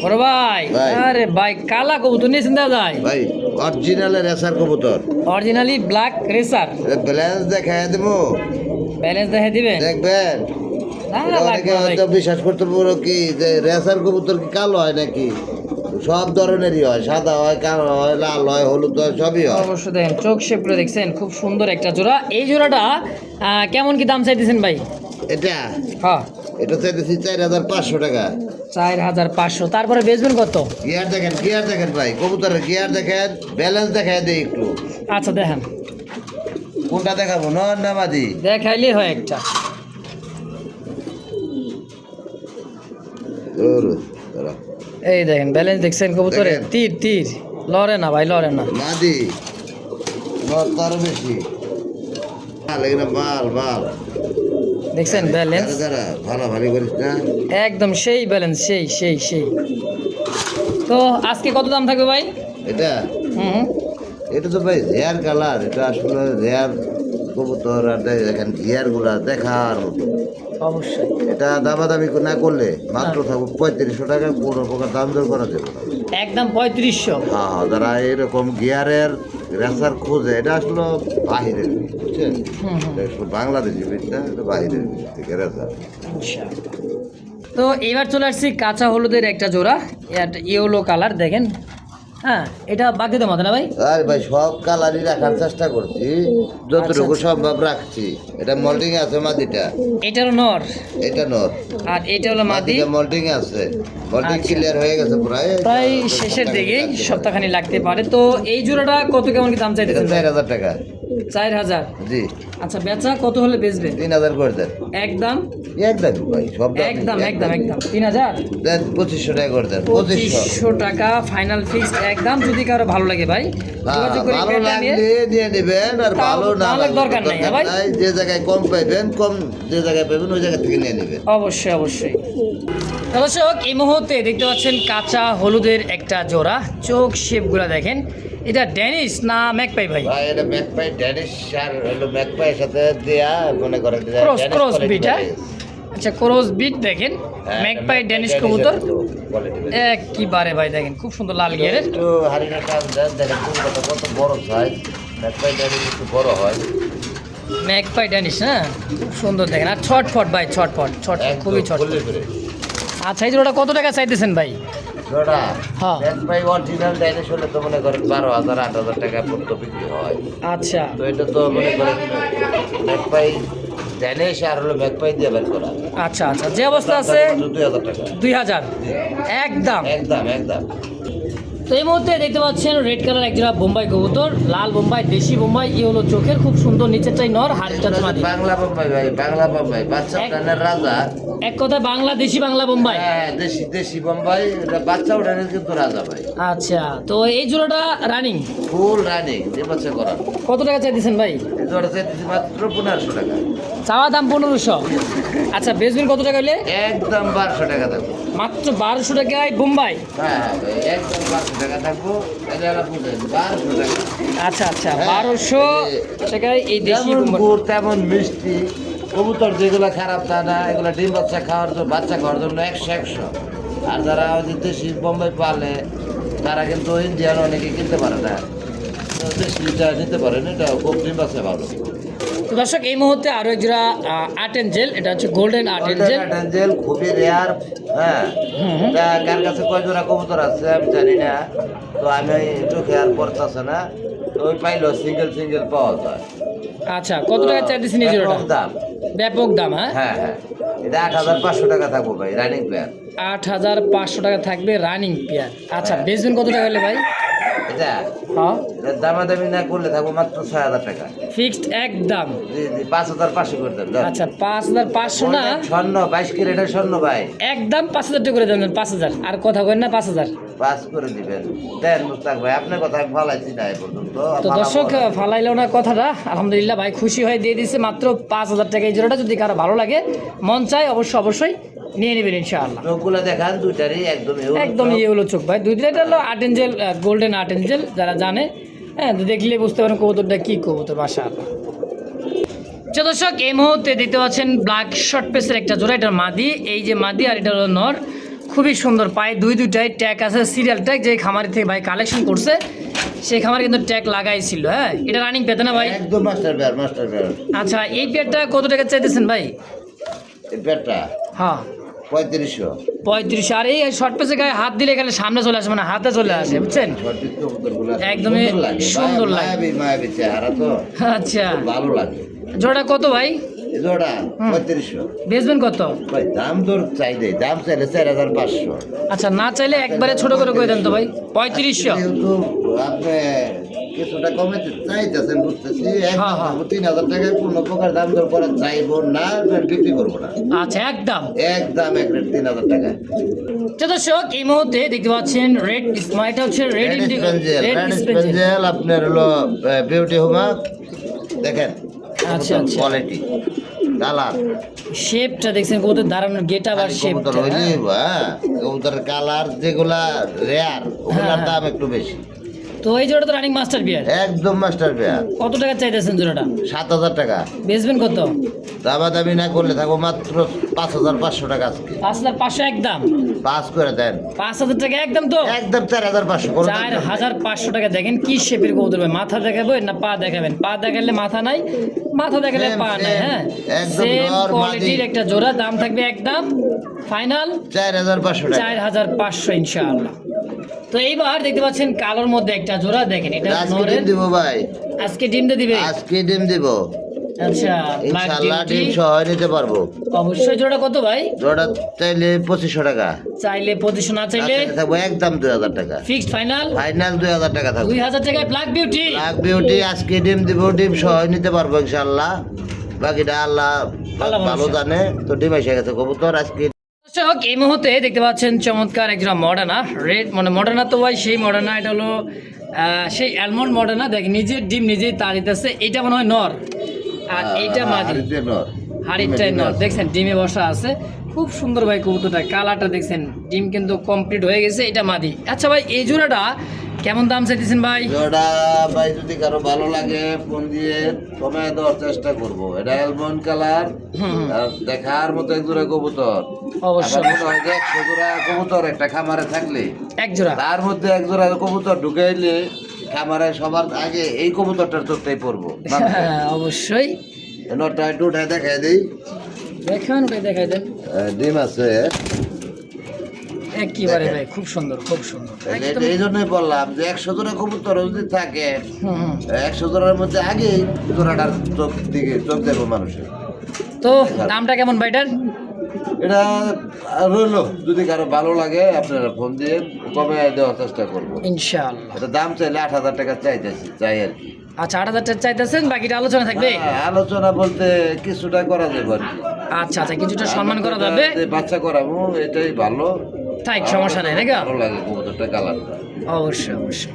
Speaker 1: বড় ভাই,
Speaker 2: ভাই।
Speaker 1: আরে ভাই, কালা কবুতর নিয়েছেন দাদা?
Speaker 2: ভাই অরিজিনাল রেসার কবুতর,
Speaker 1: অরিজিনালি ব্ল্যাক রেসার,
Speaker 2: ব্যালেন্স দেখায় দেবো,
Speaker 1: ব্যালেন্স দেখে দিবেন?
Speaker 2: দেখবেন।
Speaker 1: না,
Speaker 2: এটা অনেকে
Speaker 1: লাগবে না ভাই।
Speaker 2: হয়তো বিশ্বাস করতে পারো কি যে রেসার কবুতর কি কালো হয় নাকি? সব ধরনেরই হয়, সাদা হয়, কালো হয়, লাল হয়, হলুদ হয়, সবই হয়।
Speaker 1: অবশ্যই দেখেন চোখ শেপগুলো দেখছেন, খুব সুন্দর একটা জোড়া। এই জোড়াটা কেমন কি দাম চাইতেছেন ভাই?
Speaker 2: এটা
Speaker 1: হ্যাঁ,
Speaker 2: এটা চাইতেছি 4500 টাকা।
Speaker 1: 4500। তারপরে বেচবেন কত?
Speaker 2: গিয়ার দেখেন, গিয়ার দেখেন ভাই, কবুতরের গিয়ার দেখেন, ব্যালেন্স দেখায় দেই একটু।
Speaker 1: আচ্ছা, দেখেন,
Speaker 2: কোনটা দেখাবো, নর না মাদি?
Speaker 1: দেখাইলে হয় একটা। এই দেখেন ব্যালেন্স দেখছেন কবুতরে,
Speaker 2: দেখেন।
Speaker 1: তীর তীর লড়ে না ভাই, লড়ে না।
Speaker 2: মাদি নর তারও বেশি মাল, এখানে মাল মাল
Speaker 1: দেখছেন ব্যালেন্স
Speaker 2: যারা ভালো ভালো করিস না,
Speaker 1: একদম সেই ব্যালেন্স, সেই সেই সেই। তো আজকে কত দাম থাকবে ভাই?
Speaker 2: এটা
Speaker 1: হুম,
Speaker 2: এটা তো ভাই রেয়ার কালার, এটা আসলে রেয়ার কবুতর। আর দেখেন গিয়ার গুলা দেখার মতো।
Speaker 1: অবশ্যই
Speaker 2: এটা দামাদামি না করলে মাত্র থাকবো 3500 টাকা, কোনো প্রকার দাম দর করা যাবে না।
Speaker 1: একদম 3500?
Speaker 2: হ্যাঁ, যারা এরকম গিয়ারের রেসার খোঁজে, এটা আসলে বাহিরের বীজ, বুঝছেন?
Speaker 1: হুম হুম,
Speaker 2: এটা আসলে বাংলাদেশি বীজটা, এটা বাহিরের বীজ থেকে রেসার।
Speaker 1: ইনশাআল্লাহ। তো এবার চলে আসছি কাঁচা হলুদের একটা জোড়া, একটা ইয়েলো কালার, দেখেন হ্যাঁ, এটা বাকি দেওয়া না ভাই?
Speaker 2: আর ভাই সব কালারই রাখার চেষ্টা করছি, যতটুকু সম্ভব রাখছি। এটা মল্টিং আছে মাদিটা,
Speaker 1: এটারও নর
Speaker 2: এটা নর,
Speaker 1: আর এটা হলো মাদি।
Speaker 2: মাদিটা মল্টিং আছে, মল্টিং
Speaker 1: আচ্ছা।
Speaker 2: ক্লিয়ার হয়ে গেছে প্রায়
Speaker 1: প্রায় শেষের দিকেই, সপ্তাহখানি লাগতে পারে। তো এই জোড়াটা কত কেমন কি দাম
Speaker 2: এটা
Speaker 1: চাইতেছেন?
Speaker 2: 4000 টাকা।
Speaker 1: 4000।
Speaker 2: জি,
Speaker 1: আচ্ছা, বেচা কত হলে বেচবে?
Speaker 2: 3000 করে দেন।
Speaker 1: একদম
Speaker 2: একদম ভাই, সব দাম
Speaker 1: একদম একদম একদম 3000।
Speaker 2: দেন 2500 টাকা করে দেন। 2500
Speaker 1: 2500 টাকা ফাইনাল ফিক্সড একদম। যদি কারো ভালো লাগে ভাই যোগাযোগ করে
Speaker 2: ভালো
Speaker 1: পেটা নিয়ে,
Speaker 2: লাগলে নিয়ে নেবেন, আর
Speaker 1: তাও
Speaker 2: ভালো না
Speaker 1: তাহলে
Speaker 2: লাগলে
Speaker 1: দরকার নাই, হ্যাঁ ভাই?
Speaker 2: নাই। যে জায়গায় কম পাইবেন, কম যে জায়গায় পাইবেন ওই জায়গা থেকে নিয়ে নেবেন।
Speaker 1: অবশ্যই অবশ্যই। তো দর্শক, এই মুহূর্তে দেখতে পাচ্ছেন কাঁচা হলুদের একটা জোড়া। চোখ শেপগুলো দেখেন। এটা ড্যানিশ না ম্যাকপাই ভাই?
Speaker 2: ভাই এটা ম্যাকপাই ড্যানিশ আর হলো ম্যাকপাইয়ের সাথে দেয়া, মনে করেন যে
Speaker 1: ক্রস
Speaker 2: ড্যানিশ
Speaker 1: ক্রস
Speaker 2: quality
Speaker 1: বিট, হ্যাঁ?
Speaker 2: quality।
Speaker 1: আচ্ছা, ক্রস বিট দেখেন।
Speaker 2: হ্যাঁ,
Speaker 1: ম্যাকপাই
Speaker 2: এটা
Speaker 1: ড্যানিশ
Speaker 2: ড্যানিশের
Speaker 1: কবুতর
Speaker 2: quality বেশি।
Speaker 1: একবারে ভাই দেখেন, খুব সুন্দর লাল গিয়ারের।
Speaker 2: একটু হারিনা টান দেন, দেখেন কবুতরটা কত বড় সাইজ। ম্যাকপাই ড্যানিশ একটু বড় হয়।
Speaker 1: ম্যাকপাই ড্যানিশ, হ্যাঁ, খুব সুন্দর দেখেন। আর ছটফট ভাই, ছটফট
Speaker 2: একদম
Speaker 1: খুবই ছটফট।
Speaker 2: ফুললি করে।
Speaker 1: আচ্ছা, এই জোড়াটা কত টাকা চাইতেছেন ভাই?
Speaker 2: জোড়া
Speaker 1: হ্যাঁ।
Speaker 2: ম্যাকপাই অরিজিনাল ড্যানিশ হলে তো মনে করেন 12,000 8,000 টাকা পর্যন্ত বিক্রি হয়।
Speaker 1: আচ্ছা
Speaker 2: তো এটা তো মনে করেন ম্যাকপাই ড্যানিশ আর হলো ম্যাকপাই দিয়ে বের করা।
Speaker 1: আচ্ছা আচ্ছা, যে অবস্থা আছে
Speaker 2: 2,000 টাকা।
Speaker 1: 2000 একদম।
Speaker 2: একদম একদম।
Speaker 1: তো এই মুহূর্তে দেখতে পাচ্ছেন রেড কালার একজোড়া বোম্বাই কবুতর, লাল বোম্বাই, দেশি বোম্বাই। ই হলো চোখের, খুব সুন্দর, নিচেরটাই নর, হাড়িটা
Speaker 2: এগুলো
Speaker 1: মাদি।
Speaker 2: হচ্ছে বাংলা বোম্বাই ভাই, বাংলা বোম্বাই, বাচ্চা উঠানের রাজা।
Speaker 1: এক কথায় বাংলা, দেশি বাংলা বোম্বাই।
Speaker 2: হ্যাঁ, দেশি দেশি বোম্বাই, এটা বাচ্চা উঠানের কিন্তু রাজা ভাই।
Speaker 1: আচ্ছা, তো এই জোড়াটা রানিং
Speaker 2: ফুল রানিং, যে বাচ্চা করা।
Speaker 1: কত টাকা চাইতেছেন ভাই?
Speaker 2: এই জোড়া চাইতেছি মাত্র 1500 টাকা।
Speaker 1: চাওয়া দাম 1500। আচ্ছা, বেচবেন কত টাকা হলে?
Speaker 2: একদম 1200 টাকা থাকবো।
Speaker 1: মাত্র 1200 টাকায় বোম্বাই।
Speaker 2: হ্যাঁ হ্যাঁ ভাই, একদম 1200 টাকা থাকবো। এটা হলো বুঝেন, 1200 টাকা।
Speaker 1: আচ্ছা আচ্ছা,
Speaker 2: হ্যাঁ,
Speaker 1: 1200 টাকায় এই দেশি
Speaker 2: যেমন
Speaker 1: বোম্বাই।
Speaker 2: গুড় তেমন মিষ্টি। কবুতর যেগুলো খারাপ তা না, এগুলো ডিম বাচ্চা খাওয়ার জন্য, বাচ্চা খাওয়ার জন্য 100-100। আর যারা ওই যে দেশি বোম্বাই পালে, তারা কিন্তু ইন্ডিয়ান অনেকে কিনতে পারে না, তো দেশিটা নিতে পারেন। এটা খুব ডিম বাচ্চা ভালো।
Speaker 1: তো দর্শক, এই মুহূর্তে আরো এক জোড়া আর্ট এন্ড জেল, এটা হচ্ছে golden art angel.
Speaker 2: Angel খুবই রেয়ার। হ্যাঁ, এটা কার কাছে কয় জোড়া কবুতর আছে আমি জানি না, তো আমি ওই চোখে আর পড়তেছে না, তো ওই পাইলেও সিঙ্গেল সিঙ্গেল পাওয়া যায়।
Speaker 1: আচ্ছা, কত টাকা চাইতেছেন এই জোড়াটা?
Speaker 2: ব্যাপক দাম।
Speaker 1: ব্যাপক দাম, হ্যাঁ।
Speaker 2: হ্যাঁ হ্যাঁ, এটা 8,500 টাকা থাকবো ভাই, রানিং প্লেয়ার।
Speaker 1: 8500 টাকা থাকবে রানিং পেয়ার। আচ্ছা, বেচবেন কত টাকা হলে ভাই?
Speaker 2: এটা
Speaker 1: হ্যাঁ,
Speaker 2: এটার দামাদামি না করলে থাকবো মাত্র 6,000 টাকা।
Speaker 1: ফিক্সড একদম।
Speaker 2: জি জি, 5,500 করে দেন।
Speaker 1: আচ্ছা, 5500 না,
Speaker 2: স্বর্ণ 22 ক্যারেটের স্বর্ণ ভাই,
Speaker 1: একদম 5000 টাকা করে দেন। 5000 আর কথা কই না, 5000।
Speaker 2: 5 করে দিবেন। দেন মুস্তাক ভাই, আপনার কথা আমি ফালাইছি না এ পর্যন্ত।
Speaker 1: তো দর্শক, ফালাইলো না কথাটা, আলহামদুলিল্লাহ ভাই খুশি হয়ে দিয়ে দিছে মাত্র 5000 টাকা এই জোড়াটা। যদি কারো ভালো লাগে, মন চায়, অবশ্যই নিয়ে নেবেন ইনশাআল্লাহ।
Speaker 2: চোখগুলো দেখান, দুইটারই একদম
Speaker 1: একদম ইয়ে হলো চোখ ভাই, দুইটা হলো art Angel, golden art Angel. যারা জানে, হ্যাঁ, তো দেখলে বুঝতে পারেন কবুতরটা কি কবুতর, মাশাআল্লাহ। তো দর্শক, এই মুহূর্তে দেখতে পাচ্ছেন ব্ল্যাক শর্ট পেসের একটা জোড়া, এটা মাদি। এই যে মাদি, আর এটা হলো নর। খুবই সুন্দর, পায়ে দুইটাই ট্যাগ আছে, সিরিয়াল ট্যাগ। যে খামারি থেকে ভাই কালেকশন করছে, সেই খামারে কিন্তু ট্যাগ লাগাইছিল। হ্যাঁ, এটা রানিং পেতে না ভাই?
Speaker 2: একদম মাস্টার পেয়ার, মাস্টার পেয়ার।
Speaker 1: আচ্ছা, এই পেয়ারটা কত টাকা চাইতেছেন ভাই?
Speaker 2: এই পেয়ারটা
Speaker 1: হ্যাঁ,
Speaker 2: 3500।
Speaker 1: 3500। আর এই শর্ট পেসের গায়ে হাত দিলে গেলে সামনে চলে আসে, মানে হাতে চলে আসে, বুঝছেন?
Speaker 2: সঠিক কবুতরগুলো
Speaker 1: একদমই সুন্দর লাগে।
Speaker 2: মায়াবী মায়াবী চেহারা তো,
Speaker 1: আচ্ছা,
Speaker 2: ভালো লাগে।
Speaker 1: জোড়া কত ভাই?
Speaker 2: এই জোড়া 3500।
Speaker 1: বেচবেন কত?
Speaker 2: ভাই দাম দর চাই দেয়, দাম চাইলে 4,500।
Speaker 1: আচ্ছা, না চাইলে একবারে ছোট করে কই দেন তো ভাই, 3500।
Speaker 2: যেহেতু আপনি কিছুটা কমে চাইতেছেন বুঝতেছি,
Speaker 1: হ্যাঁ, হ্যাঁ।
Speaker 2: 3,000 টাকায় কোনো প্রকার দাম দর করা চাইবো না, বিক্রি করবো না।
Speaker 1: আচ্ছা, একদম
Speaker 2: একদম এক রেট 3,000 টাকা।
Speaker 1: তো দর্শক, এই মুহূর্তে দেখতে পাচ্ছেন রেড, এটা হচ্ছে রেড ইন্ডিগো, রেড স্পেঞ্জেল।
Speaker 2: স্পেঞ্জেল আপনার হলো বিউটি হোমা, দেখেন
Speaker 1: আচ্ছা, আচ্ছা।
Speaker 2: কোয়ালিটি, কালার,
Speaker 1: শেপটা দেখছেন কবুতর দাঁড়ানোর, গেট আবার শেপটা।
Speaker 2: কবুতর হইলে কবুতরের কালার যেগুলা রেয়ার, ওগুলার
Speaker 1: হ্যাঁ।
Speaker 2: দাম একটু বেশি।
Speaker 1: তো এই জোড়া তো রানিং মাস্টার বিয়ার।
Speaker 2: একদম মাস্টার পেয়ার।
Speaker 1: কত টাকা চাইতেছেন জোড়াটা?
Speaker 2: 7,000 টাকা।
Speaker 1: বেচবেন কত?
Speaker 2: দামাদামি না করলে থাকবো মাত্র 5,500 টাকা আজকে।
Speaker 1: 5500 একদম।
Speaker 2: 5 করে দেন।
Speaker 1: 5000 টাকা একদম তো?
Speaker 2: একদম 4,500 করে দেন।
Speaker 1: 4500 টাকা। দেখেন কি শেপের কবুতর ভাই, মাথা দেখাবেন না পা দেখাবেন? পা দেখালে মাথা নাই, মাথা দেখালে
Speaker 2: Same,
Speaker 1: পা নাই।
Speaker 2: same,
Speaker 1: হ্যাঁ,
Speaker 2: একদম
Speaker 1: সেম
Speaker 2: নর
Speaker 1: কোয়ালিটির
Speaker 2: মাদি।
Speaker 1: একটা জোড়া, দাম থাকবে একদম ফাইনাল
Speaker 2: 4,500 টাকা।
Speaker 1: 4500 ইনশাআল্লাহ। তো তো এইবার দেখতে পাচ্ছেন কালোর মধ্যে একটা জোড়া দেখেন, এটা
Speaker 2: আজকে
Speaker 1: নরের।
Speaker 2: ডিম দিব ভাই,
Speaker 1: আজকে ডিম দিয়ে দিবে।
Speaker 2: আজকে ডিম দিব
Speaker 1: আচ্ছা, black
Speaker 2: ইনশাআল্লাহ,
Speaker 1: ডিমটি।
Speaker 2: ডিম সহ নিতে পারবো।
Speaker 1: অবশ্যই জোড়া কত ভাই?
Speaker 2: জোড়া চাইলে 2500 টাকা,
Speaker 1: চাইলে 2500, না চাইলে
Speaker 2: থাকবো একদম 2000 টাকা,
Speaker 1: ফিক্সড ফাইনাল
Speaker 2: ফাইনাল 2000 টাকা থাকবে।
Speaker 1: 2000 টাকায় ব্ল্যাক বিউটি।
Speaker 2: ব্ল্যাক বিউটি আজকে ডিম দিব, ডিম সহ নিতে পারবো ইনশাআল্লাহ, বাকিটা আল্লাহ
Speaker 1: আল্লাহ
Speaker 2: ভালো
Speaker 1: ভরসা।
Speaker 2: জানে। তো ডিম এসে গেছে কবুতর আজকে।
Speaker 1: দর্শক, এই মুহূর্তে দেখতে পাচ্ছেন চমৎকার একজোড়া মডার্না রেড, মানে মডার্না তো ভাই সেই মডার্না, এটা হলো সেই অ্যালমন্ড মডার্না। দেখ নিজের ডিম নিজেই তা দিতেছে, এটা মনে হয় নর আর এইটা মাদি।
Speaker 2: হাড়িতে নর।
Speaker 1: হাড়িটাই নর, দেখছেন ডিমে বসা আছে, খুব সুন্দর ভাই কবুতরটা, কালারটা দেখছেন, ডিম কিন্তু কমপ্লিট হয়ে গেছে, এটা মাদি। আচ্ছা ভাই, এই জোড়াটা কেমন দাম চাইতেছেন ভাই?
Speaker 2: জোড়া ভাই যদি কারো ভালো লাগে ফোন দিয়ে কমায় দেওয়ার চেষ্টা করব। এটা অ্যালমন্ড কালার, আর দেখার মতো এক জোড়া কবুতর।
Speaker 1: অবশ্যই।
Speaker 2: আমার মনে হয় যে 100 জোড়া কবুতর একটা খামারে থাকলে,
Speaker 1: এক জোড়া।
Speaker 2: তার মধ্যে এক জোড়া কবুতর ঢুকাইলে খামারে সবার আগে এই কবুতরটার চোখটাই পড়বো।
Speaker 1: হ্যাঁ, অবশ্যই।
Speaker 2: নটা একটু উঠায় দেখাই দিই,
Speaker 1: দেখেন, ওটাই দেখাই দেন।
Speaker 2: ডিম আছে।
Speaker 1: একেবারে ভাই খুব সুন্দর, খুব সুন্দর একদম।
Speaker 2: এই জন্যই বললাম যে 100 জোড়া কবুতর যদি থাকে,
Speaker 1: হুম, হুম।
Speaker 2: 100 জোড়ার মধ্যে আগে জোড়াটার চোখ দেবো মানুষের।
Speaker 1: তো দামটা কেমন ভাই এটার?
Speaker 2: এটা রইলো, যদি কারো ভালো লাগে আপনারা ফোন দিয়ে কমে দেওয়ার চেষ্টা করবো।
Speaker 1: ইনশাআল্লাহ।
Speaker 2: এটা দাম চাইলে 8000 টাকা চাইতেছি, চাই আর কি।
Speaker 1: আচ্ছা, 8000 টাকা চাইতেছেন, বাকিটা আলোচনা থাকবে।
Speaker 2: হ্যাঁ, আলোচনা বলতে কিছুটা করা যাবে আর কি।
Speaker 1: আচ্ছা আচ্ছা, কিছুটা সম্মান করা যাবে।
Speaker 2: যে বাচ্চা করাবো এটাই ভালো,
Speaker 1: তাই সমস্যা নাই নাকি?
Speaker 2: ভালো লাগে কবুতরটা কালারটা।
Speaker 1: অবশ্যই অবশ্যই।